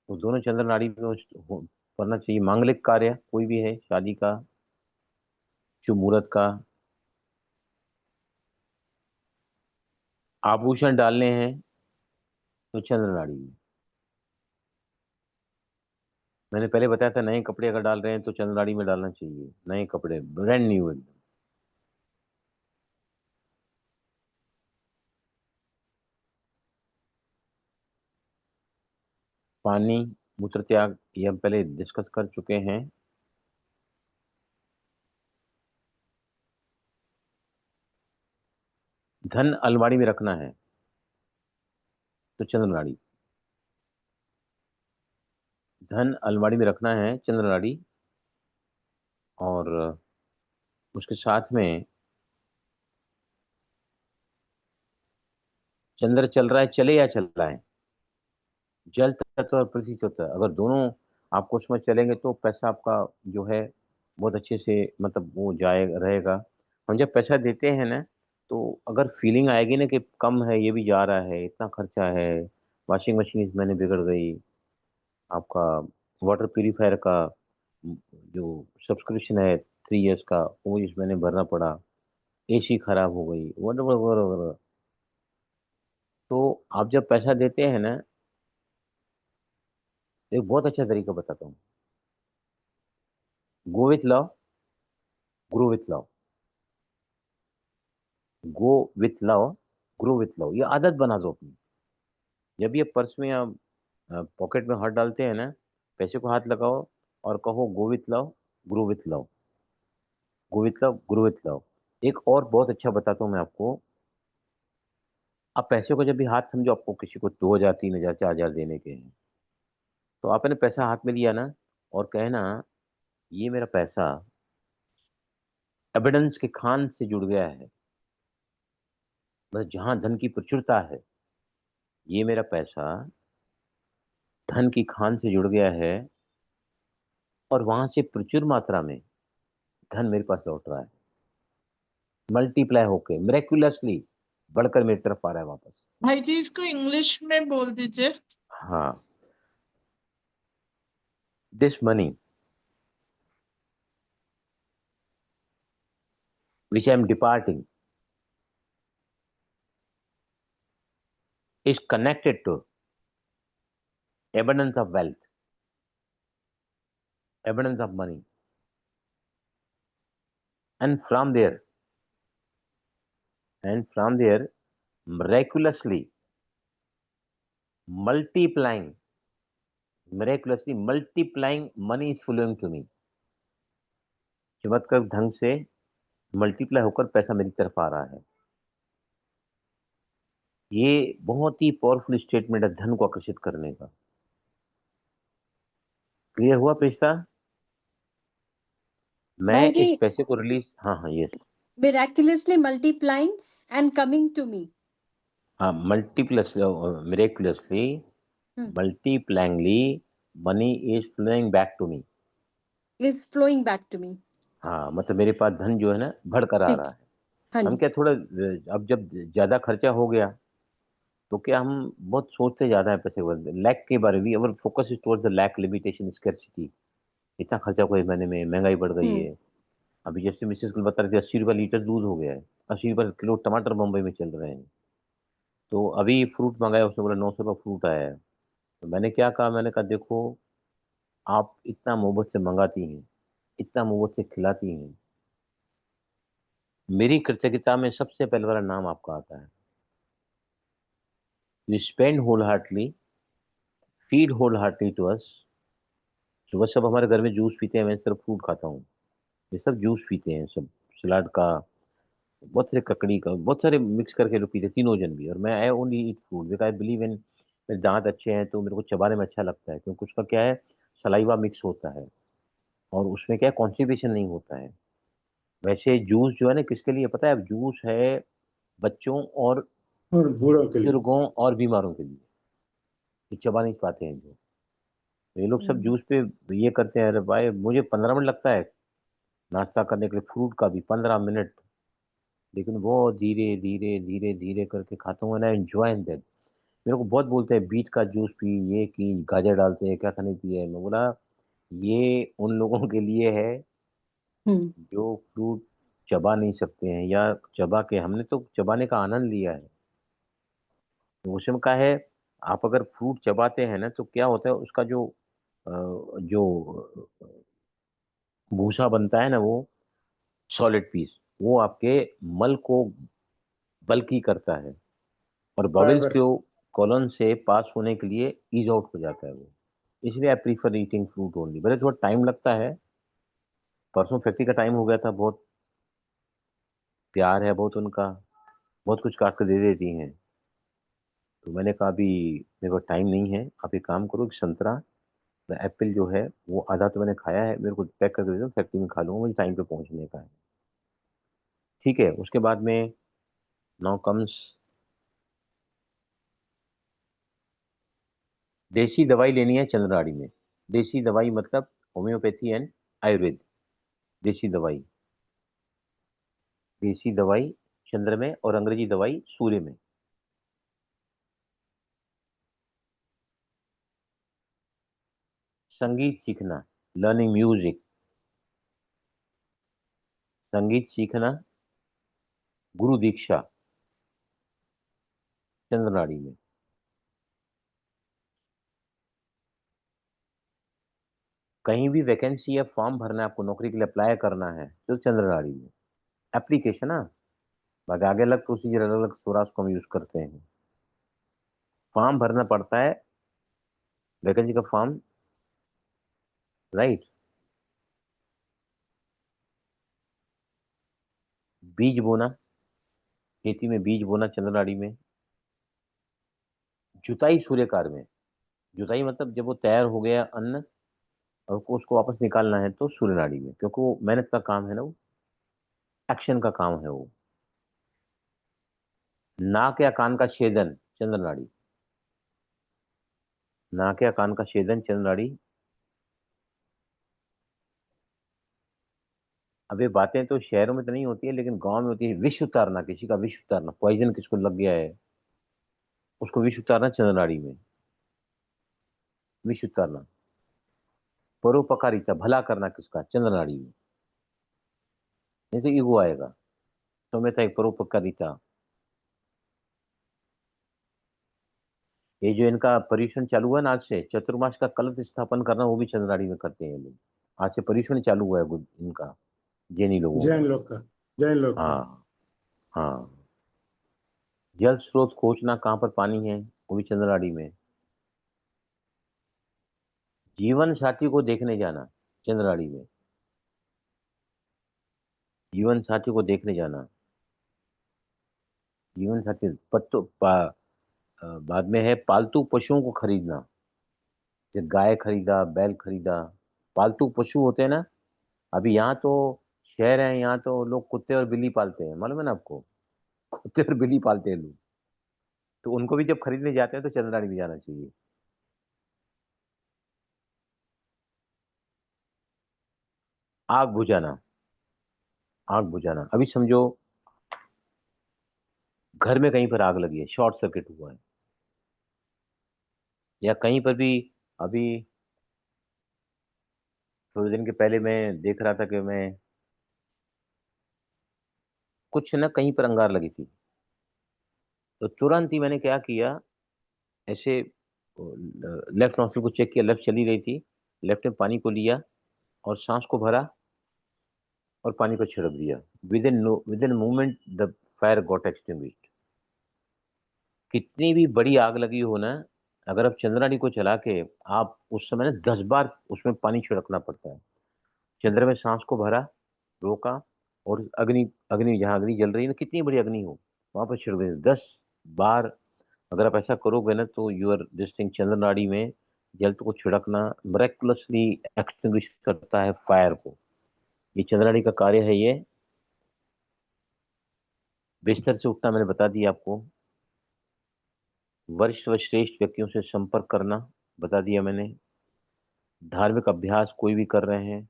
तो दोनों चंद्र नाड़ी में करना चाहिए। मांगलिक कार्य कोई भी है, शादी का, शुभ मुहूर्त का, आभूषण डालने हैं, तो चंद्र नाड़ी में। मैंने पहले बताया था, नए कपड़े अगर डाल रहे हैं तो चंद्र नाड़ी में डालना चाहिए, नए कपड़े ब्रांड न्यू एकदम। पानी, मूत्र त्याग, ये हम पहले डिस्कस कर चुके हैं। धन अलमारी में रखना है तो चंद्र नाड़ी, धन अलमारी में रखना है चंद्र नाड़ी। और उसके साथ में चंद्र चल रहा है, चले या चल रहा है, जल तत्व और पृथ्वी तत्व, अगर दोनों आपको उसमें चलेंगे तो पैसा आपका जो है बहुत अच्छे से मतलब वो जाए रहेगा। हम जब पैसा देते हैं ना, तो अगर फीलिंग आएगी ना कि कम है, ये भी जा रहा है, इतना खर्चा है, वॉशिंग मशीन इस महीने बिगड़ गई, आपका वाटर प्यूरिफायर का जो सब्सक्रिप्शन है 3 इयर्स का, वो इस महीने भरना पड़ा, एसी खराब हो गई, वगैरह वगैरह वगैरह। तो आप जब पैसा देते हैं ना, तो एक बहुत अच्छा तरीका बताता हूँ। Go with love, grow with love. Go with love, grow with love, ये आदत बना दो अपनी। जब ये पर्स में या पॉकेट में हाथ डालते हैं ना, पैसे को हाथ लगाओ और कहो go with love, grow with love, go with love, grow with love. एक और बहुत अच्छा बताता हूँ मैं आपको। आप पैसे को जब भी हाथ समझो, आपको किसी को 2,000, 3,000, 4,000 देने के हैं, तो आपने पैसा हाथ में लिया ना, और कहना ये मेरा पैसा एविडेंस के खान से जुड़ गया है, मतलब जहां धन की प्रचुरता है, ये मेरा पैसा धन की खान से जुड़ गया है, और वहां से प्रचुर मात्रा में धन मेरे पास लौट रहा है, मल्टीप्लाई होके मिरेक्युलसली बढ़कर मेरी तरफ आ रहा है वापस। भाई जी इसको इंग्लिश में बोल दीजिए। हाँ, this money which I am departing is connected to abundance of wealth, abundance of money, and from there miraculously multiplying money is flowing to me। चमत्कार ढंग से मल्टीप्लाई होकर पैसा मेरी तरफ आ रहा है। ये बहुत ही पावरफुल स्टेटमेंट है धन को आकर्षित करने का। क्लियर हुआ पेशा? मैं भाई जी, इस पैसे को रिलीज, हाँ हाँ, yes. miraculously multiplying and coming to me. हाँ, multiplies miraculously Hmm. Multiplyingly money is flowing back to me. Is flowing back to me. हाँ, मतलब मेरे पास धन जो है ना बढ़कर आ ठीक रहा है। है। हाँ हम जी। क्या थोड़ा अब जब ज्यादा खर्चा हो गया, तो क्या हम बहुत सोचते ज्यादा है पैसे को, लैक के बारे में, our focus is towards the lack limitation scarcity. इतना खर्चा कोई महीने में, महंगाई बढ़ गई हम्म। है। अभी जैसे मिसेस को बता रहे थे 80 रुपये लीटर दूध हो गया है, 80 रुपये किलो टमाटर मुंबई में चल रहे हैं। तो अभी फ्रूट मंगाया, उसने बोला 900 रुपये फ्रूट आया है। तो मैंने क्या कहा, मैंने कहा देखो, आप इतना मोहब्बत से मंगाती हैं, इतना मोहब्बत से खिलाती हैं, मेरी कृतज्ञता में सबसे पहले वाला नाम आपका आता है। You spend whole heartly, feed whole heartly to us. सुबह सब हमारे घर में जूस पीते हैं, मैं सिर्फ फ्रूट खाता हूँ। ये सब जूस पीते हैं सब, सलाद का, बहुत सारे ककड़ी का, बहुत सारे मिक्स करके लोग पीते हैं, तीनों जन भी। और मैं I only eat fruit because I believe in मेरे दांत अच्छे हैं तो मेरे को चबाने में अच्छा लगता है, क्योंकि उसका क्या है, सलाइवा मिक्स होता है और उसमें क्या है, कॉन्स्टिपेशन नहीं होता है। वैसे जूस जो है ना किसके लिए पता है, जूस है बच्चों और और बूढ़ों के लिए। बुजुर्गों और बीमारों के लिए, ये चबा नहीं पाते हैं जो। तो ये लोग सब जूस पे ये करते हैं। अरे भाई मुझे 15 मिनट लगता है नाश्ता करने के लिए, फ्रूट का भी 15 मिनट, लेकिन वो धीरे धीरे धीरे धीरे करके खाता हूँ ना, एंजॉय दैट। मेरे को बहुत बोलते हैं बीट का जूस पी, ये की गाजर डालते हैं, क्या खाने पिए, मैं बोला ये उन लोगों के लिए है हम्म। जो फ्रूट चबा नहीं सकते हैं, या चबा के, हमने तो चबाने का आनंद लिया है। तो उसमें का है, आप अगर फ्रूट चबाते हैं ना तो क्या होता है, उसका जो जो भूसा बनता है ना, वो सॉलिड पीस, वो आपके मल को बल्की करता है और बबल्स फाइबर। को कॉलन से पास होने के लिए ईज आउट हो जाता है वो। इसलिए I prefer eating fruit only. भले थोड़ा टाइम लगता है, परसों फैक्ट्री का टाइम हो गया था, बहुत प्यार है बहुत उनका, बहुत कुछ काट कर दे देती हैं। तो मैंने कहा अभी मेरे को टाइम नहीं है, आप एक काम करो कि संतरा एप्पल जो है वो आधा तो मैंने खाया है, मेरे को पैक करके दे दो, फैक्ट्री में खा लूंगा, मुझे टाइम पे पहुंचने का है। ठीक है, उसके बाद में नाउ कम्स देसी दवाई लेनी है चंद्राड़ी में। देसी दवाई मतलब होम्योपैथी एंड आयुर्वेद। देसी दवाई, देसी दवाई चंद्र में और अंग्रेजी दवाई सूर्य में। संगीत सीखना, लर्निंग म्यूजिक, संगीत सीखना, गुरु दीक्षा चंद्रनाड़ी में। कहीं भी वैकेंसी या फॉर्म भरना है आपको, नौकरी के लिए अप्लाई करना है तो चंद्रनाड़ी में एप्लीकेशन। हाँ, बाकी आगे अलग प्रोसीजर, अलग अलग स्वराज को हम यूज करते हैं। फॉर्म भरना पड़ता है, वैकेंसी का फॉर्म, राइट। बीज बोना, खेती में बीज बोना चंद्रनाड़ी में। जुताई सूर्यकार में। जुताई मतलब जब वो तैयार हो गया अन्न और उसको वापस निकालना है तो सूर्य नाड़ी में, क्योंकि वो मेहनत का काम है ना, वो एक्शन का काम है वो। नाक या कान का छेदन चंद्र नाड़ी। नाक या कान का छेदन चंद्र नाड़ी। अब ये बातें तो शहरों में तो नहीं होती है, लेकिन गांव में होती है। विष उतारना, किसी का विष उतारना, पॉइजन किसको लग गया है उसको विष उतारना चंद्र नाड़ी में। विष उतारना। परोपकारिता, भला करना किसका, चंद्र नाड़ी में। नहीं तो ईगो आएगा। तो मैं था एक परोपकारिता। ये जो इनका पर्यूषण चालू हुआ ना आज से, चतुर्मास का कलश स्थापन करना, वो भी चंद्राड़ी में करते हैं ये लोग। आज से पर्यूषण चालू हुआ है इनका, जैनी लोगों जैन का। लोग का। जैन लोग का। हाँ हाँ। जल स्रोत खोजना, कहाँ पर पानी है, वो भी चंद्राड़ी में। जीवन साथी को देखने जाना चंद्राड़ी में। जीवन साथी को देखने जाना। जीवन साथी बाद में है पालतू पशुओं को खरीदना। जैसे गाय खरीदा, बैल खरीदा, पालतू पशु होते हैं ना। अभी यहाँ तो शहर है, यहाँ तो लोग कुत्ते और बिल्ली पालते हैं, मालूम है ना आपको। कुत्ते और बिल्ली पालते हैं लोग। तो उनको भी जब खरीदने जाते हैं तो चंद्राड़ी में जाना चाहिए। आग बुझाना। आग बुझाना, अभी समझो घर में कहीं पर आग लगी है, शॉर्ट सर्किट हुआ है, या कहीं पर भी। अभी थोड़े दिन के पहले मैं देख रहा था कि मैं कुछ ना कहीं पर अंगार लगी थी, तो तुरंत ही मैंने क्या किया, ऐसे लेफ्ट नॉस्ट्रिल को चेक किया, लेफ्ट चली रही थी, लेफ्ट में पानी को लिया और सांस को भरा और पानी को छिड़क दिया। With in movement the fire got extinguished. कितनी भी बड़ी आग लगी हो ना, अगर आप चंद्राणी को चला के, आप उस समय ना 10 बार उसमें पानी छिड़कना पड़ता है। चंद्र में सांस को भरा, रोका, और अग्नि, अग्नि जहाँ अग्नि जल रही है ना, कितनी बड़ी अग्नि हो, वहां पर छिड़क दें 10 बार। अगर आप ऐसा करोगे ना तो यूर दिस थिंग चंद्र नाड़ी में जल को छिड़कना मरेकुलसली एक्सटिंग्विश करता है फायर को। ये चंद्र नाड़ी का कार्य है। ये बिस्तर से उठना मैंने बता दिया आपको। वरिष्ठ व श्रेष्ठ व्यक्तियों से संपर्क करना बता दिया मैंने। धार्मिक अभ्यास कोई भी कर रहे हैं।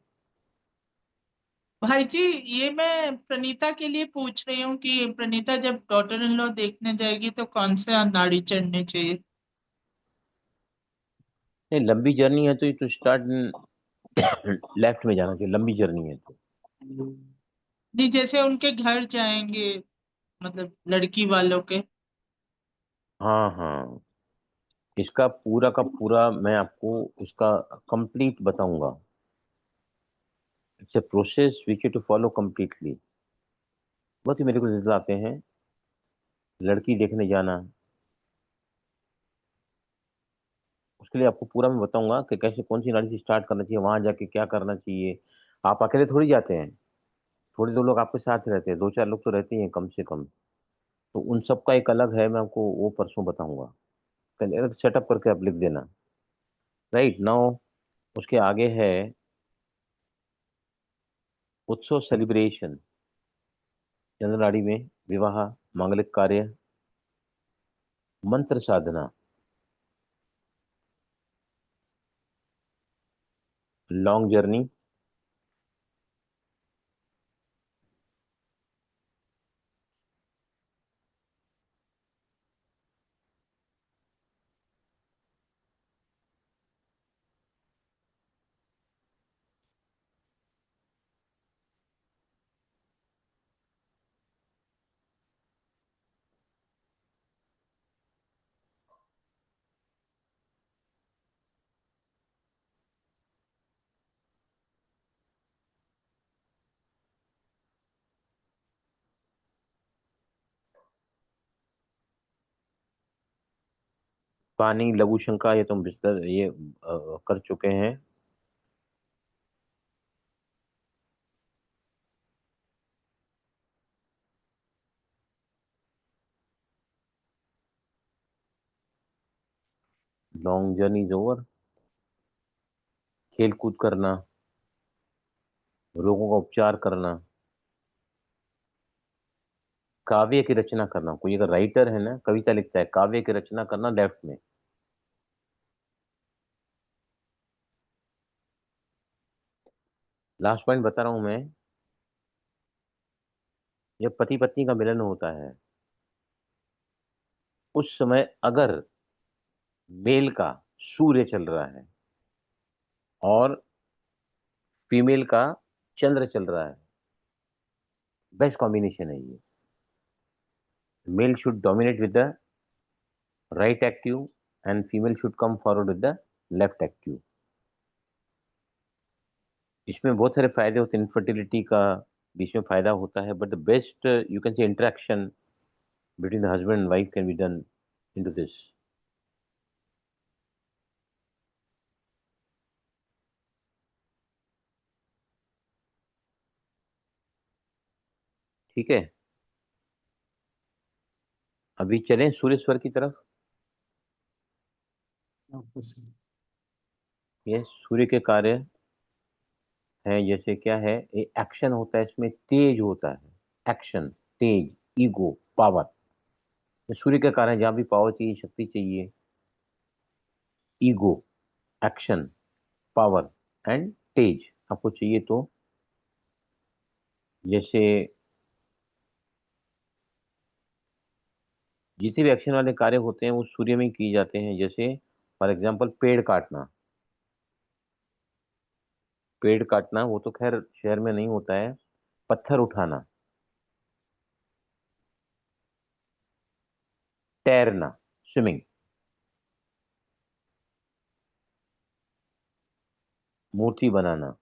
भाई जी, ये मैं प्रणीता के लिए पूछ रही हूँ कि प्रणीता जब डॉटर इन लॉ देखने जाएगी तो कौन से नाड़ी चढ़ने चाहिए? नहीं, लंबी जर्नी है तो स्टार्ट लेफ्ट में जाना चाहिए। लंबी जर्नी है तो नहीं, जैसे उनके घर जाएंगे, मतलब लड़की वालों के। हाँ हाँ, इसका पूरा का पूरा मैं आपको इसका कंप्लीट बताऊंगा। It's a process which you to follow completely. बहुत ही मेरे को रिजल्ट आते हैं। लड़की देखने जाना, उसके लिए आपको पूरा मैं बताऊंगा कि कैसे कौन सी नाड़ी से स्टार्ट करना चाहिए, वहां जाके क्या करना चाहिए। आप अकेले थोड़ी जाते हैं, थोड़े दो लोग आपके साथ रहते हैं, दो चार लोग तो रहते ही हैं कम से कम। तो उन सब का एक अलग है, मैं आपको वो परसों बताऊंगा। पहले सेटअप करके आप लिख देना। राइट नाउ उसके आगे है उत्सव सेलिब्रेशन। चंद्र नाड़ी में विवाह, मांगलिक कार्य, मंत्र साधना, लॉन्ग जर्नी, पानी, लघु शंका, ये तुम बिस्तर ये कर चुके हैं। Long journey is over. खेल कूद करना, रोगों का उपचार करना, काव्य की रचना करना। कोई अगर राइटर है ना, कविता लिखता है, काव्य की रचना करना लेफ्ट में। लास्ट पॉइंट बता रहा हूं मैं। जब पति पत्नी का मिलन होता है उस समय अगर मेल का सूर्य चल रहा है और फीमेल का चंद्र चल रहा है, बेस्ट कॉम्बिनेशन है ये। Male should dominate with the right active and female should come forward with the left active. इसमें बहुत सारे फायदे होते हैं। इनफर्टिलिटी का भी इसमें फायदा होता है, but the best you can say interaction between the husband and wife can be done into this. ठीक है, अभी चलें सूर्य स्वर की तरफ। ये सूर्य के कार्य है, जैसे क्या है, ये एक्शन होता है, इसमें तेज होता है। एक्शन, तेज, ईगो, पावर। सूर्य के कारण जहां भी पावर चाहिए, शक्ति चाहिए, ईगो, एक्शन, पावर एंड तेज आपको चाहिए, तो जैसे जितने भी एक्शन वाले कार्य होते हैं वो सूर्य में ही किए जाते हैं। जैसे फॉर एग्जाम्पल पेड़ काटना। पेड़ काटना वो तो खैर शहर में नहीं होता है। पत्थर उठाना, तैरना, स्विमिंग, मूर्ति बनाना,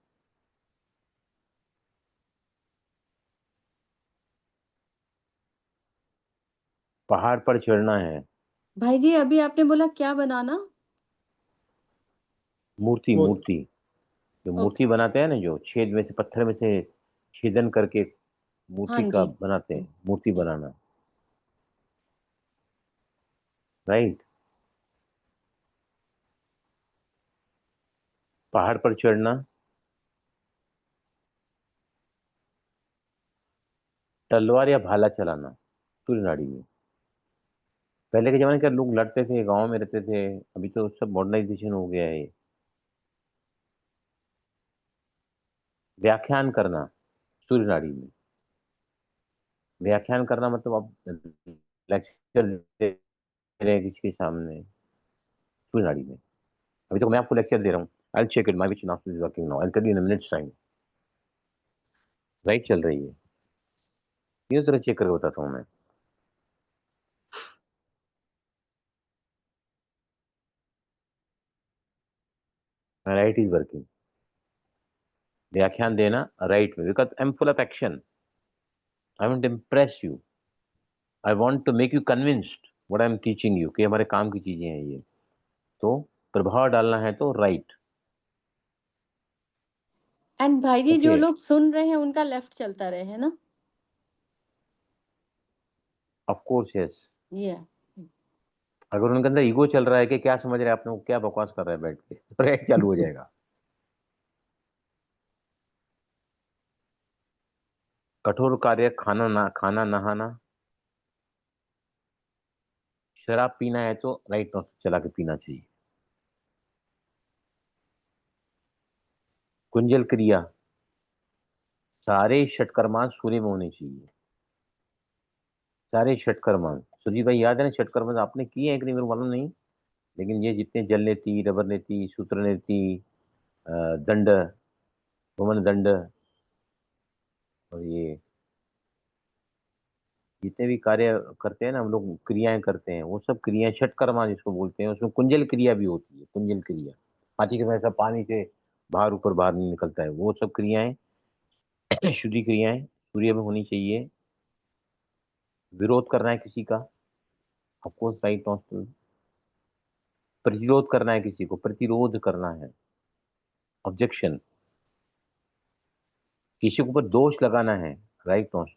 पहाड़ पर चढ़ना है, भाई जी अभी आपने बोला क्या बनाना? मूर्ति वो मूर्ति। जो ओके। मूर्ति बनाते हैं ना, जो छेद में से, पत्थर में से छेदन करके हाँ मूर्ति का जी। बनाते हैं, मूर्ति बनाना। राइट। पहाड़ पर चढ़ना, तलवार या भाला चलाना, सूर्य नाड़ी में। पहले के जमाने के लोग लड़ते थे, गांव में रहते थे, अभी तो सब मॉडर्नाइजेशन हो गया है। व्याख्यान करना, सूर्य नाड़ी में। व्याख्यान करना मतलब आप लेक्चर दे रहे हैं किसी के सामने, सूर्य नाड़ी में। अभी तो मैं आपको लेक्चर दे रहा हूँ, I check it my which now is working now, I tell you in minutes time. Right चल रही है, ये तरह चेक करके बताता हूँ मैं। Right is working. व्याख्यान देना राइट में, because I am full of action, I want to impress you, I want to make you convinced what I am teaching you, कि हमारे काम की चीजें हैं ये। तो प्रभाव डालना है तो राइट। एंड भाई जी, जो ओके, लोग सुन रहे हैं उनका लेफ्ट चलता रहे, है ना? Of course yes. ये अगर उनके अंदर ईगो चल रहा है कि क्या समझ रहे हैं आपने, वो क्या बकवास कर रहे हैं बैठ के, तो राइट चालू हो जाएगा। कठोर कार्य, खाना नहाना। शराब पीना है तो राइट नॉट चला के पीना चाहिए। कुंजल क्रिया, सारे षटकर्मांश सूर्य में होने चाहिए। सारे षटकर्मांश, सुजीत भाई याद है ना षटकर्मांश आपने किए हैं कि नहीं मेरे को मालूम नहीं, लेकिन ये जितने जल नेति, रबर नेति, सूत्र नेति, दंड, भुवन दंड, और ये जितने भी कार्य करते हैं ना हम लोग, क्रियाएं करते हैं, वो सब क्रियाएं षटकर्मा जिसको बोलते हैं, उसमें कुंजल क्रिया भी होती है। कुंजल क्रिया, हाथी के वैसा पानी से बाहर ऊपर बाहर नहीं निकलता है, वो सब क्रियाएं शुद्धि क्रियाएं सूर्य में होनी चाहिए। विरोध करना है किसी का, ऑफकोर्स राइट नॉट। प्रतिरोध करना है किसी को, प्रतिरोध करना है, ऑब्जेक्शन। किसी के ऊपर दोष लगाना है, राइट नॉट।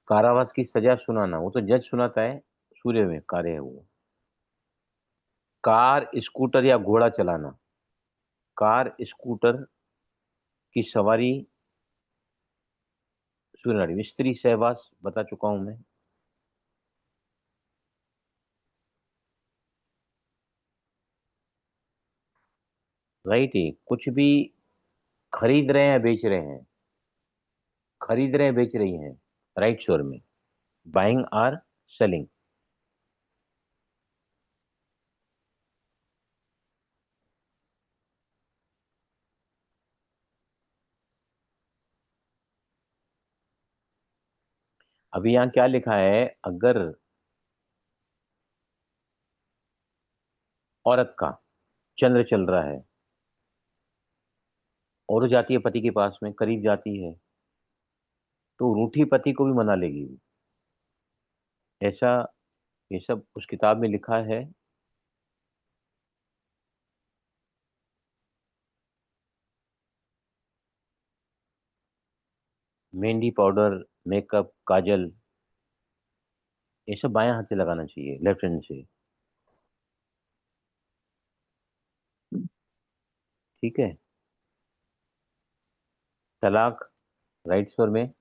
कारावास की सजा सुनाना, वो तो जज सुनाता है, सूर्य में कार्य है वो। कार स्कूटर या घोड़ा चलाना, कार स्कूटर की सवारी सूर्य नाड़ी में। स्त्री सहवास बता चुका हूं मैं। राइट ही, कुछ भी खरीद रहे हैं बेच रहे हैं, खरीद रहे हैं बेच रही हैं, राइट स्वर में, बाइंग आर सेलिंग। अभी यहाँ क्या लिखा है, अगर औरत का चंद्र चल रहा है और वो जाती है पति के पास में, करीब जाती है, तो रूठी पति को भी मना लेगी, ऐसा ये सब उस किताब में लिखा है। मेहंदी पाउडर, मेकअप, काजल, ये सब बाएं हाथ से लगाना चाहिए, लेफ्ट हैंड से। ठीक है। तलाक राइट स्वर में।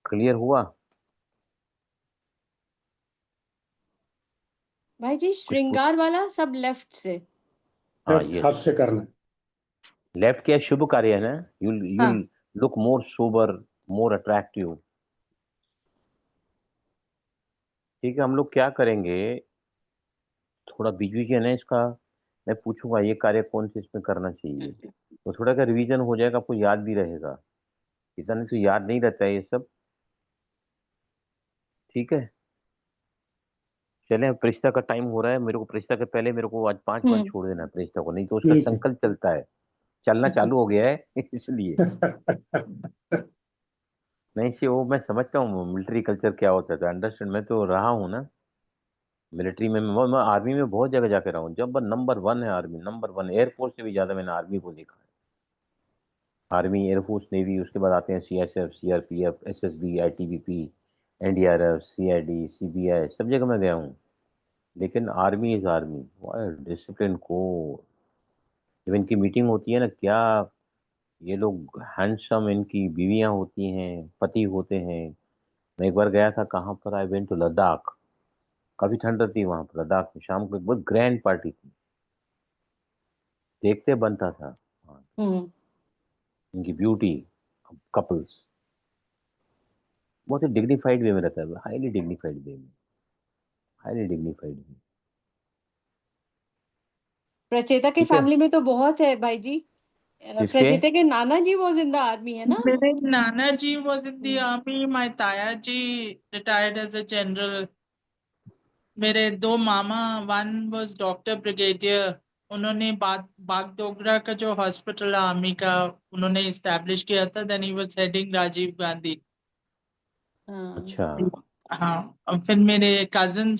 क्लियर हुआ? भाई जी, कुछ पूछ। श्रृंगार वाला सब लेफ्ट से। हाँ लेफ्ट हाथ यस, से करना। लेफ्ट क्या शुभ कार्य है ना, यू यू हाँ, look more sober, more attractive. ठीक है, हम लोग क्या करेंगे, थोड़ा बीच बीच में ना इसका मैं पूछूंगा ये कार्य कौन से इसमें करना चाहिए, तो थोड़ा का रिवीजन हो जाएगा, आपको याद भी रहेगा। इतना नहीं तो याद नहीं रहता है ये सब। ठीक है, चले अब प्रिस्ता का टाइम हो रहा है, मेरे को प्रिस्ता के पहले मेरे को आज 5 मिनट हम्म। छोड़ देना है प्रिस्ता को, नहीं तो उसका ठीक है। संकल्प चलता है, चलना चालू हो गया है इसलिए। नहीं से वो मैं समझता हूँ मिलिट्री कल्चर क्या होता है, तो अंडरस्टैंड, मैं तो रहा हूँ ना मिलिट्री में, मैं आर्मी में बहुत जगह जाके रहा हूँ, जब नंबर 1 है आर्मी, नंबर 1, एयरफोर्स से भी ज्यादा मैंने आर्मी को देखा है। आर्मी, एयरफोर्स, नेवी, उसके बाद आते हैं CSF, CRPF, SSB, ITBP, NDRF, CID, CBI, सब जगह मैं गया हूँ। लेकिन army is army, discipline core. जब इनकी मीटिंग होती है ना, क्या ये लोग हैंडसम, इनकी बीवियां होती हैं, पति होते हैं। मैं एक बार गया था, कहाँ पर, आई वेंट टू लद्दाख। काफी ठंड रहती है वहां पर लद्दाख में, शाम को एक बहुत ग्रैंड पार्टी थी, देखते बनता था। हाँ, इनकी ब्यूटी, कपल्स बहुत ही डिग्निफाइड वे में रहता है, हाईली डिग्निफाइड वे में, हाईली डिग्निफाइड वे। प्रचेता की ठीक है। फैमिली में तो बहुत है भाई जी। किसके? प्रचेता के नाना जी वो जिंदा आर्मी है ना? मेरे नाना जी was in the hmm. army. My ताया जी retired as a general. मेरे दो मामा, वन was डॉक्टर ब्रिगेडियर, उन्होंने बागडोगरा का जो हॉस्पिटल आर्मी का उन्होंने इस्टेब्लिश किया था, then he was heading Rajiv Gandhi. हाँ। अच्छा। हाँ, और फिर मेरे कजिन